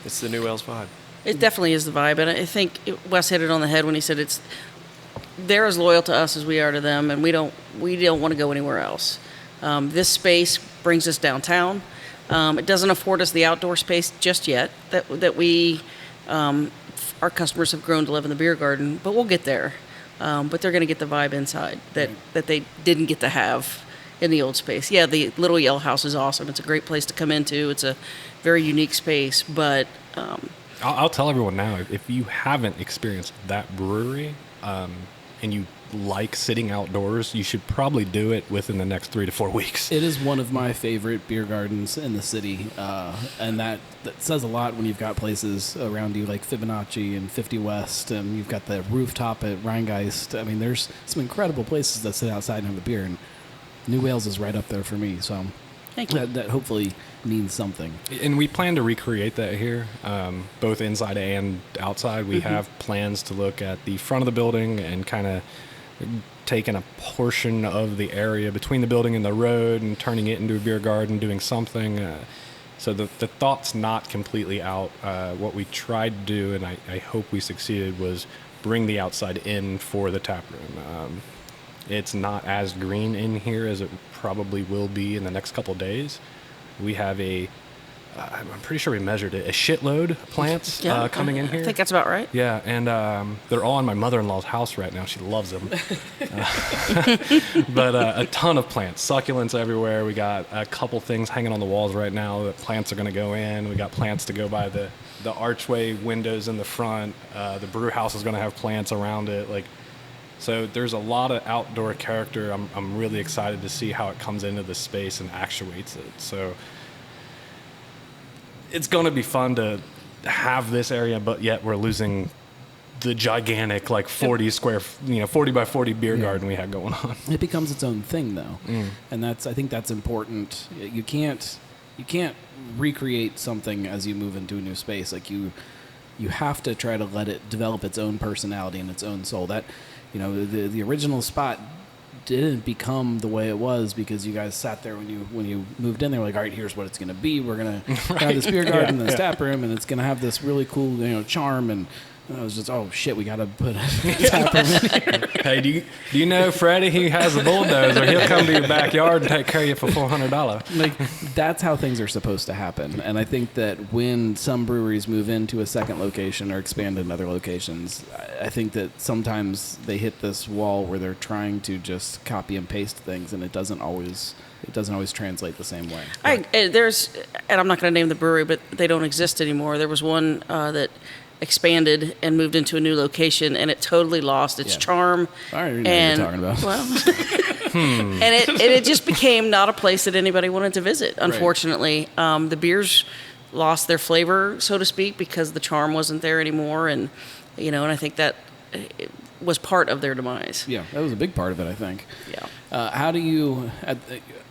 It's the New Wales vibe. It definitely is the vibe, and I think Wes hit it on the head when he said they're as loyal to us as we are to them, and we don't want to go anywhere else. This space brings us downtown. It doesn't afford us the outdoor space just yet that we our customers have grown to live in the beer garden, but we'll get there. But they're going to get the vibe inside that they didn't get to have in the old space. Yeah, the Little Yell House is awesome. It's a great place to come into. It's a very unique space, but I'll tell everyone now, if you haven't experienced that brewery and you like sitting outdoors, you should probably do it within the next 3 to 4 weeks. It is one of my favorite beer gardens in the city, and that says a lot when you've got places around you like Fibonacci and 50 West, and you've got the rooftop at Rheingeist. I mean, there's some incredible places that sit outside and have a beer, and New Wales is right up there for me, so thank you. That hopefully means something. And we plan to recreate that here, both inside and outside. We have plans to look at the front of the building and kind of taking a portion of the area between the building and the road and turning it into a beer garden, doing something. So the thought's not completely out. What we tried to do, and I hope we succeeded, was bring the outside in for the tap room. It's not as green in here as it probably will be in the next couple of days. We have a I'm pretty sure we measured it, a shitload of plants coming in here. I think that's about right. Yeah, and they're all in my mother-in-law's house right now. She loves them. But a ton of plants, succulents everywhere. We got a couple things hanging on the walls right now that plants are going to go in. We got plants to go by the archway windows in the front. The brew house is going to have plants around it. So there's a lot of outdoor character. I'm really excited to see how it comes into the space and actuates it. So it's going to be fun to have this area, but yet we're losing the gigantic 40 square, 40 by 40 beer garden we had going on. It becomes its own thing though. And I think that's important. You can't recreate something as you move into a new space. You have to try to let it develop its own personality and its own soul. That, the original spot didn't become the way it was because you guys sat there when you moved in there, all right, here's what it's going to be. We're going to have this beer garden and this tap room, and it's going to have this really cool, charm. And I was just, oh shit, we got to put a tap room in here. Hey, do you know Freddie? He has a bulldozer. He'll come to your backyard and take care of you for $400. That's how things are supposed to happen. And I think that when some breweries move into a second location or expand in other locations, I think that sometimes they hit this wall where they're trying to just copy and paste things, and it doesn't always translate the same way. And I'm not going to name the brewery, but they don't exist anymore. There was one that expanded and moved into a new location, and it totally lost its charm. I already know what you're talking about. Well, and it just became not a place that anybody wanted to visit. Unfortunately, the beers lost their flavor, so to speak, because the charm wasn't there anymore, and I think that it was part of their demise. Yeah, that was a big part of it, I think. Yeah. How do you,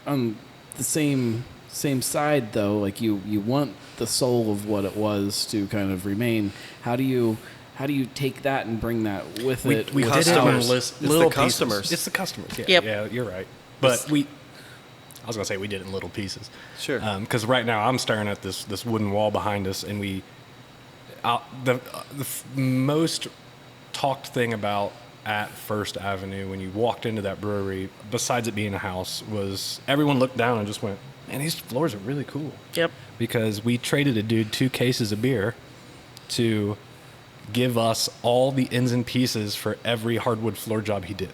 on the same side though, you want the soul of what it was to kind of remain. How do you take that and bring that with it? We did it on little customers. It's the customers. Yeah, yep. Yeah, you're right. But I was gonna say we did it in little pieces. Sure. Because right now I'm staring at this wooden wall behind us, and the most talked thing about at First Avenue when you walked into that brewery, besides it being a house, was everyone looked down and just went, man, these floors are really cool. Yep. Because we traded a dude 2 cases of beer to give us all the ends and pieces for every hardwood floor job he did.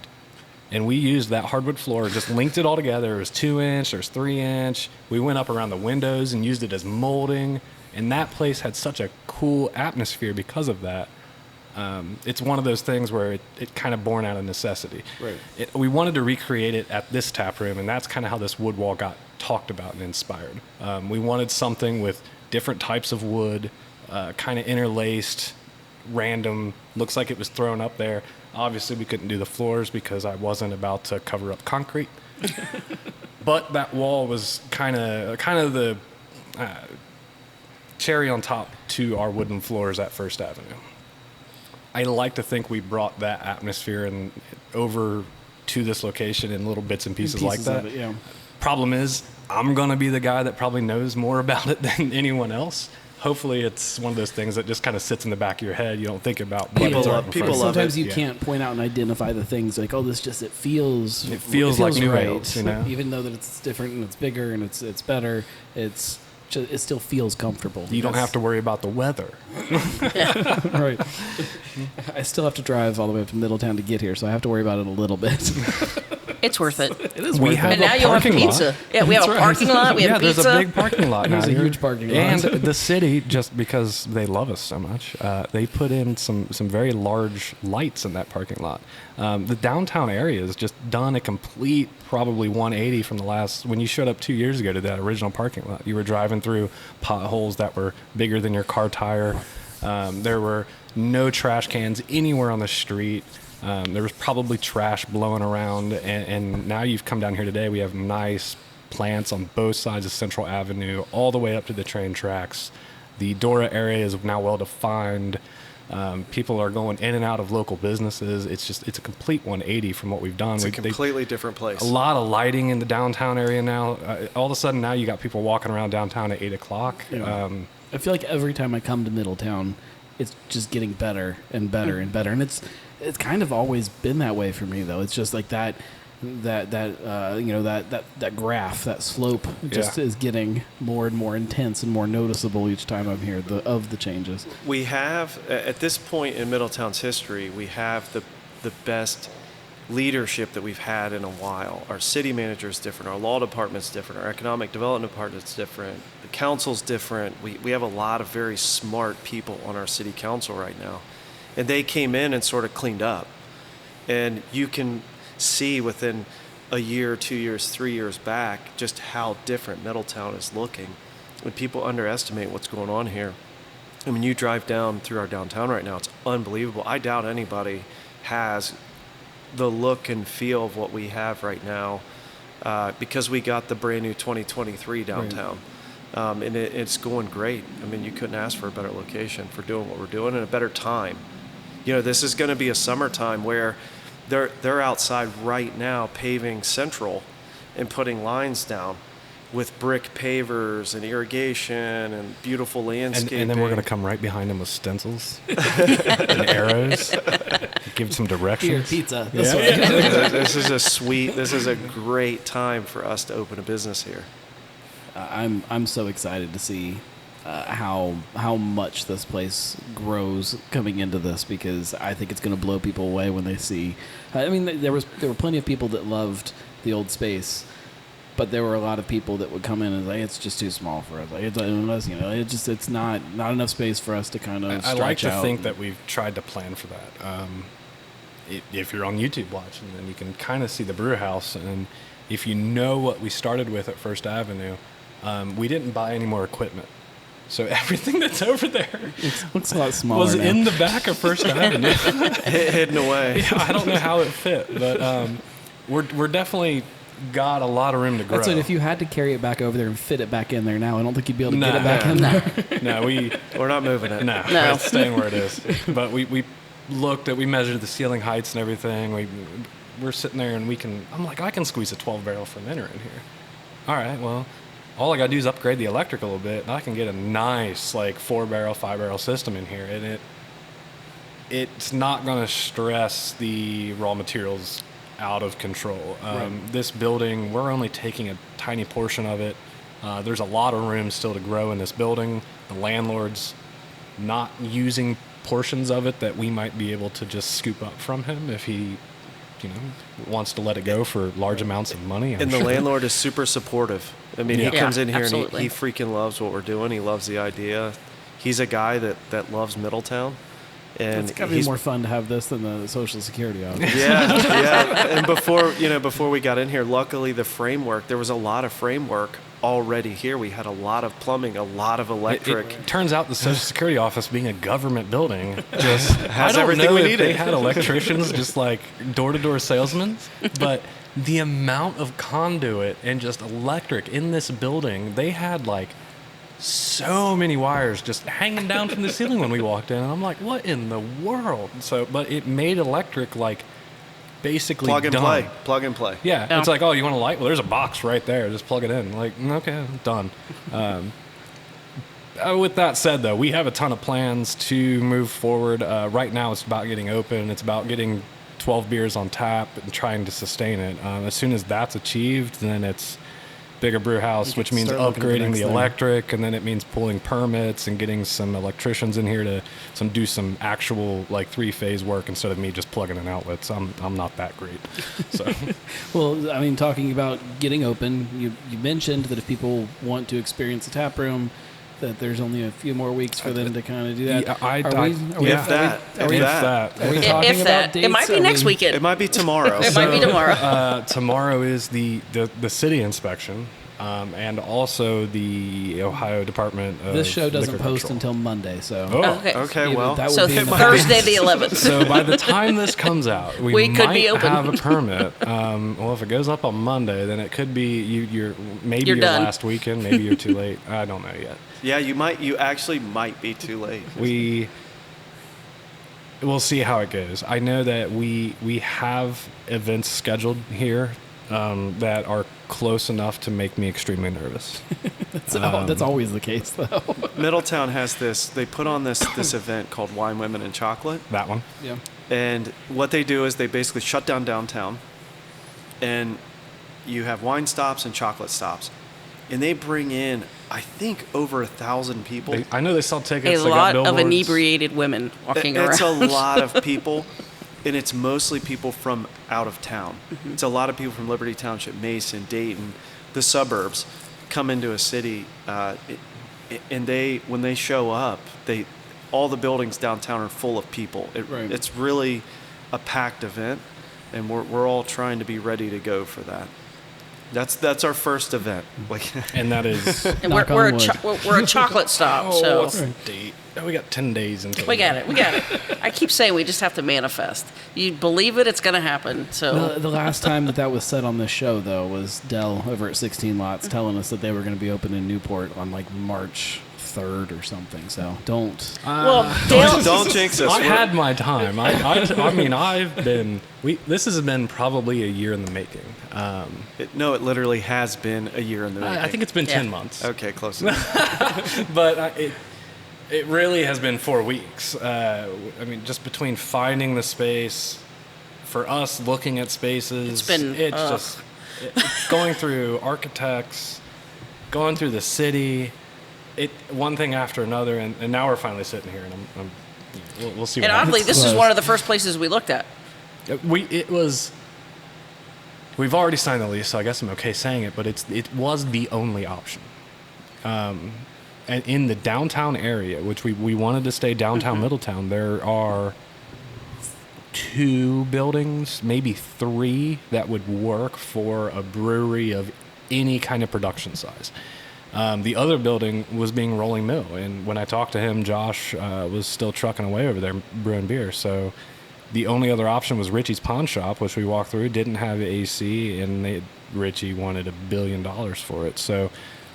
And we used that hardwood floor, just linked it all together. It was 2-inch, there's 3-inch. We went up around the windows and used it as molding. And that place had such a cool atmosphere because of that. It's one of those things where it kind of born out of necessity. Right. We wanted to recreate it at this tap room, and that's kind of how this wood wall got talked about and inspired. We wanted something with different types of wood, kind of interlaced, random, looks like it was thrown up there. Obviously, we couldn't do the floors because I wasn't about to cover up concrete. But that wall was kind of the cherry on top to our wooden floors at First Avenue. I like to think we brought that atmosphere and over to this location in little bits and pieces like that. Of it, yeah. Problem is, I'm going to be the guy that probably knows more about it than anyone else. Hopefully, it's one of those things that just kind of sits in the back of your head. You don't think about people love Sometimes it. you can't point out and identify the things like, oh, it feels like new right. ales, Even though that it's different and it's bigger and it's better, it still feels comfortable. You don't have to worry about the weather. Right. I still have to drive all the way up to Middletown to get here, so I have to worry about it a little bit. It's worth it. It is worth it. And now you'll have pizza. Yeah, we have a parking lot. We have pizza. There's a big parking lot now. There's a huge parking lot. And the city, just because they love us so much, they put in some very large lights in that parking lot. The downtown area has just done a complete, probably 180 from when you showed up 2 years ago to that original parking lot. You were driving through potholes that were bigger than your car tire. There were no trash cans anywhere on the street. There was probably trash blowing around, and now you've come down here today. We have nice plants on both sides of Central Avenue, all the way up to the train tracks. The Dora area is now well defined. People are going in and out of local businesses. It's a complete 180 from what we've done. It's a completely different place. A lot of lighting in the downtown area now. All of a sudden now you got people walking around downtown at 8 o'clock. Yeah. I feel like every time I come to Middletown, it's just getting better and better and better. And it's kind of always been that way for me, though. It's just like that that graph, that slope just is getting more and more intense and more noticeable each time I'm here of the changes. We have, at this point in Middletown's history, we have the best leadership that we've had in a while. Our city manager is different, our law department's different, our economic development department's different, the council's different. We have a lot of very smart people on our city council right now. And they came in and sort of cleaned up. And you can see within a year, 2 years, 3 years back just how different Middletown is looking. When people underestimate what's going on here. I mean, you drive down through our downtown right now, it's unbelievable. I doubt anybody has the look and feel of what we have right now because we got the brand new 2023 downtown. Right. And it's going great. I mean, you couldn't ask for a better location for doing what we're doing and a better time. You know, this is going to be a summertime where they're outside right now paving Central and putting lines down with brick pavers and irrigation and beautiful landscaping. And then we're going to come right behind them with stencils and arrows, give some directions. Here, pizza. This is a great time for us to open a business here. I'm so excited to see how much this place grows coming into this, because I think it's going to blow people away when they see. I mean, there were plenty of people that loved the old space, but there were a lot of people that would come in and say it's just too small for us. Like it's not enough space for us to kind of. I like to think that we've tried to plan for that. If you're on YouTube watching, then you can kind of see the brew house, and if you know what we started with at First Avenue, we didn't buy any more equipment. So everything that's over there looks a lot smaller was now. in the back of First Avenue, hidden away. Yeah, I don't know how it fit, but we're definitely got a lot of room to grow. That's it. If you had to carry it back over there and fit it back in there now, I don't think you'd be able to get it back in there. No, we're not moving it. No, it's staying where it is. But we measured the ceiling heights and everything. We're sitting there and I'm like, I can squeeze a 12-barrel fermenter in here. All right, well, all I got to do is upgrade the electric a little bit, and I can get a nice, 4-barrel, 5-barrel system in here. And it's not going to stress the raw materials out of control. Right. This building, we're only taking a tiny portion of it. There's a lot of room still to grow in this building. The landlord's not using portions of it that we might be able to just scoop up from him if he wants to let it go for large amounts of money. The landlord is super supportive. I mean, he comes in here absolutely. and he freaking loves what we're doing. He loves the idea. He's a guy that loves Middletown. And it's got to be more fun to have this than the Social Security office. Yeah. And before we got in here, luckily there was a lot of framework already here. We had a lot of plumbing, a lot of electric. It turns out the Social Security office, being a government building, just has everything we needed. They had electricians, just like door-to-door salesmen, but the amount of conduit and just electric in this building, they had so many wires just hanging down from the ceiling when we walked in, and I'm like, what in the world? But it made electric basically plug and done. Plug and play. Yeah, it's like, oh, you want a light? Well, there's a box right there. Just plug it in. Okay, done. With that said, though, we have a ton of plans to move forward. Right now, it's about getting open. It's about getting 12 beers on tap and trying to sustain it. As soon as that's achieved, then it's bigger brew house, which means upgrading the electric, and then it means pulling permits and getting some electricians in here to do some actual 3-phase work instead of me just plugging in outlets. I'm not that great. So, well, I mean, talking about getting open, you mentioned that if people want to experience a tap room, that there's only a few more weeks for them to kind of do that. If that. It might be next weekend. It might be tomorrow. It might be tomorrow. Tomorrow is the city inspection, and also the Ohio Department of This show doesn't Liquor post Control. until Monday, so. Okay, well. So Thursday the 11th. So by the time this comes out, we could might be open. have a permit. Well, if it goes up on Monday, then it could be you're your done. last weekend. Maybe you're too late. I don't know yet. Yeah, you actually might be too late. We'll see how it goes. I know that we have events scheduled here that are close enough to make me extremely nervous. That's always the case, though. Middletown has this. They put on this event called Wine, Women, and Chocolate. That one. Yeah. And what they do is they basically shut down downtown, and you have wine stops and chocolate stops, and they bring in, I think, over 1,000 people. I know they sell tickets. A they lot got of billboards. inebriated women walking around. It's a lot of people, and it's mostly people from out of town. It's a lot of people from Liberty Township, Mason, Dayton, the suburbs, come into a city, and when they show up, all the buildings downtown are full of people. It's really a packed event, and we're all trying to be ready to go for that. That's our first event. And that is... And we're a chocolate stop. So what's the date? Oh, we got 10 days until... We got it. I keep saying we just have to manifest. You believe it, it's going to happen. So The last time that was said on this show, though, was Dell over at 16 Lots telling us that they were going to be open in Newport on like March 3rd or something. So don't... don't jinx us. I had my time. I mean, I've been... This has been probably a year in the making. It literally has been a year in the making. I think it's been 10 months. Okay, close enough. But it really has been 4 weeks. I mean, just between finding the space, for us looking at spaces, it's going through architects, going through the city, one thing after another, and now we're finally sitting here, and we'll see what happens. And oddly, this is one of the first places we looked at. We've already signed the lease, so I guess I'm okay saying it, but it was the only option. And in the downtown area, which we wanted to stay downtown Middletown, there are 2 buildings, maybe 3, that would work for a brewery of any kind of production size. The other building was being Rolling Mill, and when I talked to him, Josh was still trucking away over there brewing beer, so the only other option was Richie's Pawn Shop, which we walked through, didn't have AC, and Richie wanted $1 billion for it, so...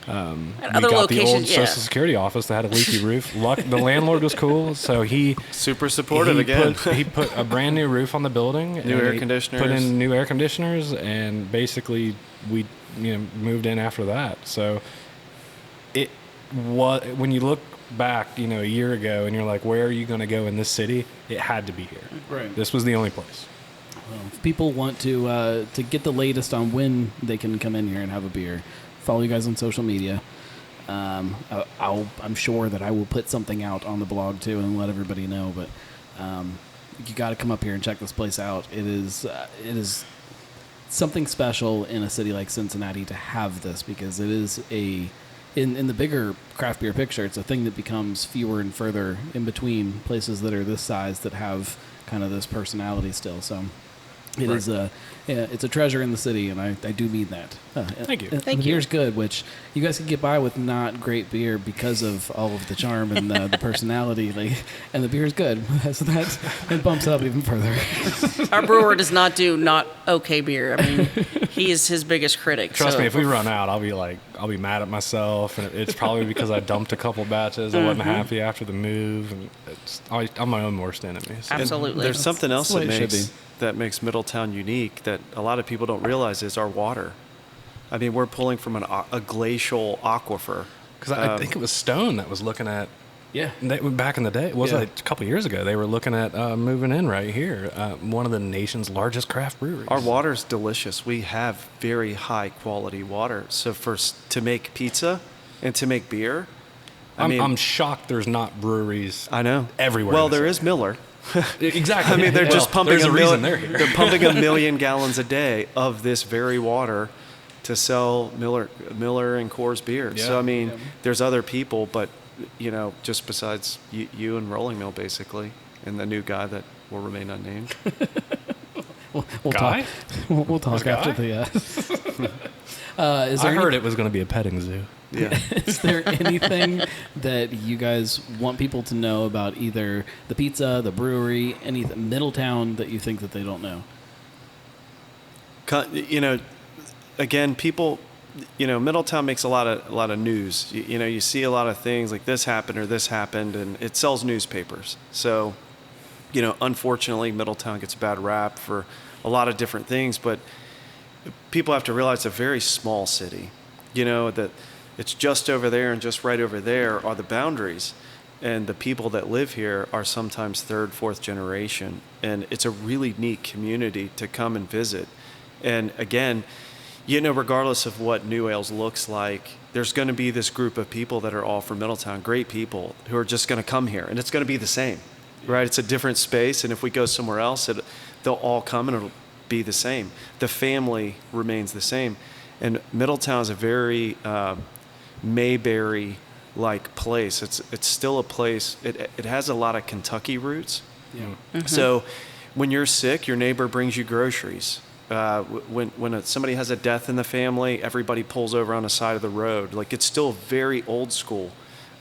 we got the old Social Security office that had a leaky roof. The landlord was cool, so he... Super supportive again. He put a brand new roof on the building. New air conditioners. Put in new air conditioners, and basically we moved in after that. So when you look back, a year ago, and you're like, where are you going to go in this city? It had to be here. Right. This was the only place. Well, if people want to get the latest on when they can come in here and have a beer, follow you guys on social media. I'm sure that I will put something out on the blog too and let everybody know. But you got to come up here and check this place out. It is something special in a city like Cincinnati to have this, because it is in the bigger craft beer picture, it's a thing that becomes fewer and further in between places that are this size that have kind of this personality still. So it is it's a treasure in the city, and I do mean that. Thank you. The beer's good, which you guys can get by with not great beer because of all of the charm and the personality. And the beer's good, so it bumps up even further. Our brewer does not do not okay beer. I mean, he is his biggest critic. Trust me, if we run out, I'll be mad at myself, and it's probably because I dumped a couple batches. I wasn't happy after the move, and I'm my own worst enemy. So. Absolutely. And there's something else That's that makes Middletown unique that a lot of people don't realize is our water. I mean, we're pulling from a glacial aquifer. Because I think it was Stone that was looking at... Yeah. Back in the day, it was like a couple years ago, they were looking at moving in right here, one of the nation's largest craft breweries. Our water's delicious. We have very high quality water. So to make pizza and to make beer, I'm shocked there's not breweries. I know. Everywhere. Well, there is Miller. Exactly. I mean, they're just pumping they're pumping 1 million gallons a day of this very water to sell Miller and Coors beer. Yeah. So I mean, there's other people, but just besides you and Rolling Mill, basically, and the new guy that will remain unnamed. We'll Guy? talk. We'll talk after the. I heard it was going to be a petting zoo. Yeah. Is there anything that you guys want people to know about either the pizza, the brewery, anything Middletown that you think that they don't know? Again, people, Middletown makes a lot of news. You see a lot of things like this happened or this happened, and it sells newspapers. So, unfortunately, Middletown gets a bad rap for a lot of different things, but people have to realize it's a very small city. That it's just over there and just right over there are the boundaries. And the people that live here are sometimes third, fourth generation. And it's a really neat community to come and visit. And again, you know, regardless of what New Ales looks like, there's going to be this group of people that are all from Middletown, great people who are just going to come here, and it's going to be the same, right? It's a different space, and if we go somewhere else, they'll all come and it'll be the same. The family remains the same. And Middletown is a very Mayberry-like place. It's still a place. It has a lot of Kentucky roots. Yeah. Mm-hmm. So when you're sick, your neighbor brings you groceries. When somebody has a death in the family, everybody pulls over on the side of the road. Like, it's still very old school,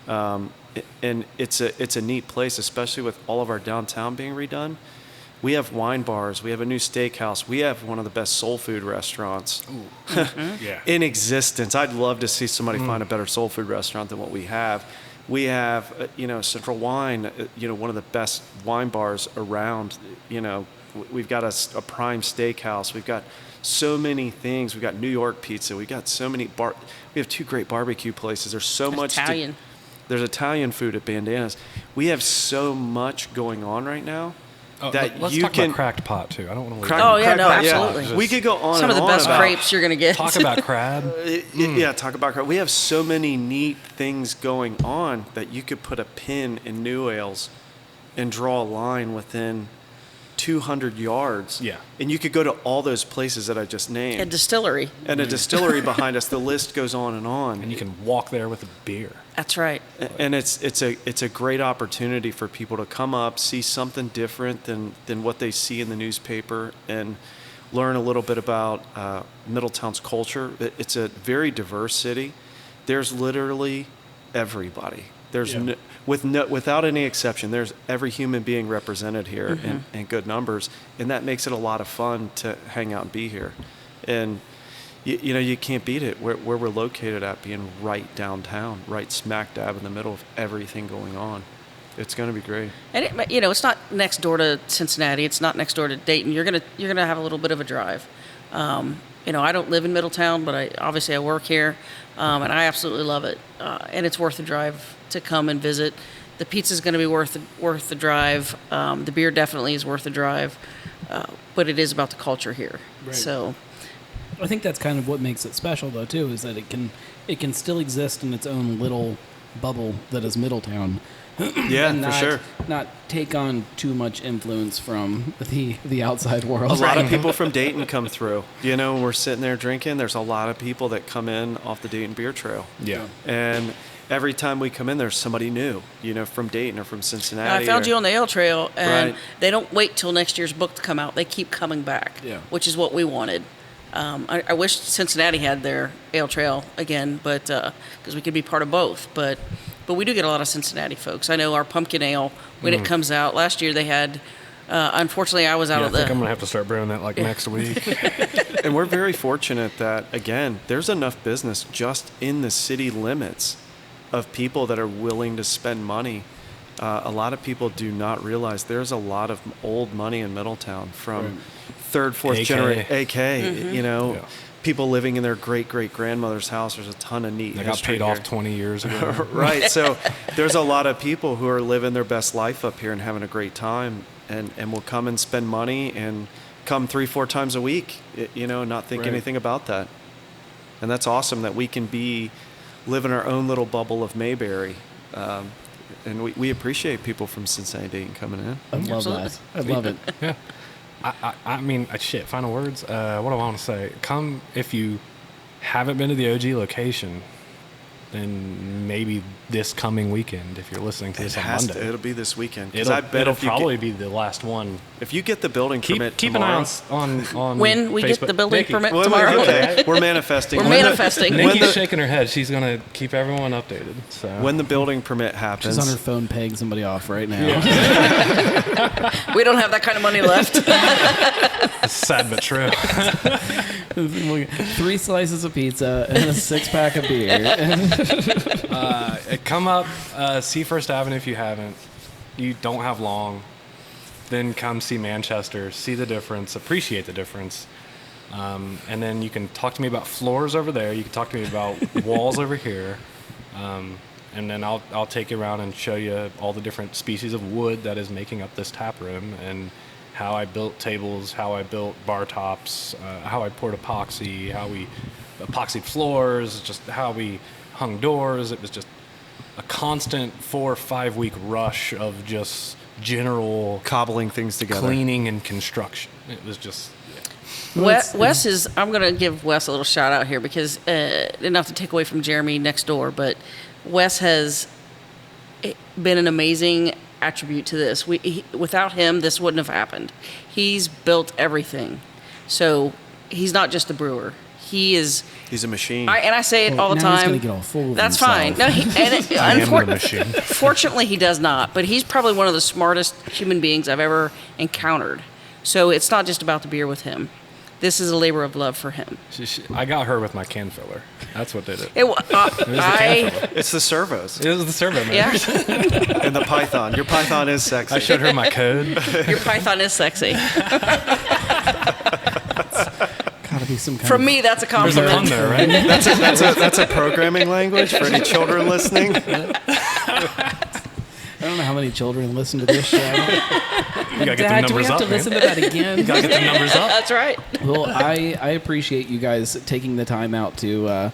and it's a neat place, especially with all of our downtown being redone. We have wine bars. We have a new steakhouse. We have one of the best soul food restaurants Yeah. in existence. I'd love to see somebody find a better soul food restaurant than what we have. We have, Central Wine, one of the best wine bars around. We've got a prime steakhouse. We've got so many things. We've got New York pizza. We've got so many we have 2 great barbecue places. There's so much. Italian. There's Italian food at Bandanas. We have so much going on right now. Let's talk about cracked pot too. I don't want to. Oh, yeah, no, Cracked pot, absolutely. We could go on. Some of and the on best about, crepes you're going to get. Talk about crab. Yeah, talk about crab. We have so many neat things going on that you could put a pin in New Ales and draw a line within 200 yards. Yeah. And you could go to all those places that I just named. A distillery. And a distillery behind us. The list goes on. And you can walk there with a beer. That's right. And it's a great opportunity for people to come up, see something different than what they see in the newspaper, and learn a little bit about Middletown's culture. It's a very diverse city. There's literally everybody. There's without any exception, there's every human being represented here in good numbers, and that makes it a lot of fun to hang out and be here. And you can't beat it where we're located at, being right downtown, right smack dab in the middle of everything going on. It's going to be great. And it's not next door to Cincinnati. It's not next door to Dayton. You're gonna have a little bit of a drive. I don't live in Middletown, but I work here, and I absolutely love it. And it's worth the drive to come and visit. The pizza's going to be worth the drive. The beer definitely is worth the drive, but it is about the culture here. Right. So, I think that's kind of what makes it special, though, too, is that it can still exist in its own little bubble that is Middletown. Yeah, and for sure. Not take on too much influence from the outside world. A lot of people from Dayton come through. When we're sitting there drinking, there's a lot of people that come in off the Dayton Beer Trail. Yeah. And every time we come in, there's somebody new, from Dayton or from Cincinnati. I found you on the ale trail, and Right. they don't wait till next year's book to come out. They keep coming back, which is what we wanted. I wish Cincinnati had their ale trail again, but because we could be part of both. But we do get a lot of Cincinnati folks. I know our pumpkin ale, when it comes out, last year they had, unfortunately I was out of I think I'm going to have to start brewing that next week. And we're very fortunate that, again, there's enough business just in the city limits of people that are willing to spend money. A lot of people do not realize there's a lot of old money in Middletown from third, fourth generation AK. People living in their great-great-grandmother's house. There's a ton of neat They got history paid here. off 20 years ago. Right. So there's a lot of people who are living their best life up here and having a great time, and will come and spend money and come 3-4 times a week, not think anything about that. And that's awesome that we can live in our own little bubble of Mayberry. And we appreciate people from Cincinnati Dayton coming in. I love that. I love it. Yeah. I mean, final words. What do I want to say? Come if you haven't been to the OG location, then maybe this coming weekend, if you're listening to this on Monday. It'll be this weekend. It'll probably be the last one. If you get the building permit Keep tomorrow, an eye on when we Facebook. get the building Nikki. permit Well, tomorrow. okay, we're manifesting. We're manifesting. Nikki's shaking her head. She's going to keep everyone updated. So When the building permit happens, She's on her phone paying somebody off right now. We don't have that kind of money left. it's sad but true. 3 slices of pizza and a 6-pack of beer. Come up, see First Avenue if you haven't. You don't have long. Then come see Manchester, see the difference, appreciate the difference. And then you can talk to me about floors over there. You can talk to me about walls over here. And then I'll take you around and show you all the different species of wood that is making up this tap room and how I built tables, how I built bar tops, how I poured epoxy, how we epoxied floors, just how we hung doors. It was just a constant 4 or 5 week rush of just general Cobbling things together. cleaning and construction. It was just, Wes is. I'm going to give Wes a little shout out here because not to take away from Jeremy next door, but Wes has been an amazing attribute to this. Without him, this wouldn't have happened. He's built everything, so he's not just a brewer. He's a machine. I say it all the now he's time. gonna get all full of That's himself. fine. No, I am the machine. Fortunately, he does not. But he's probably one of the smartest human beings I've ever encountered. So it's not just about the beer with him. This is a labor of love for him. I got her with my can filler. That's what did it. It was the can filler. It's the servos It was the servo man. yeah, and the Python. Your Python is sexy. I showed her my code. your Python is sexy. Gotta be some kind From of me, that's a There's a pun compliment. there, right? That's a programming language for any children listening. I don't know how many children listen to this show. You gotta get Dad, the do we numbers have up, to man. listen to that again? Gotta get the numbers up. That's right. Well, I appreciate you guys taking the time out to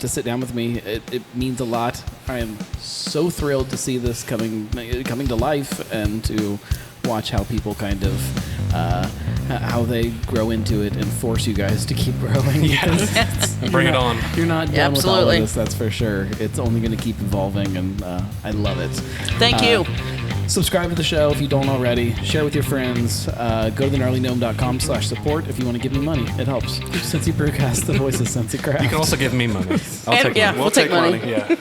sit down with me. It means a lot. I am so thrilled to see this coming to life and to watch how people kind of how they grow into it and force you guys to keep growing. Yes. Bring it on. You're not done with all of Absolutely. this, that's for sure. It's only going to keep evolving, and I love it. Thank you. Subscribe to the show if you don't already. Share with your friends. Go to thenarlygnome.com/support if you want to give me money. It helps. Cincy Brewcast, the voice of Cincy Craft. You can also give me money. I'll And- take yeah, money. we'll take money. Yeah.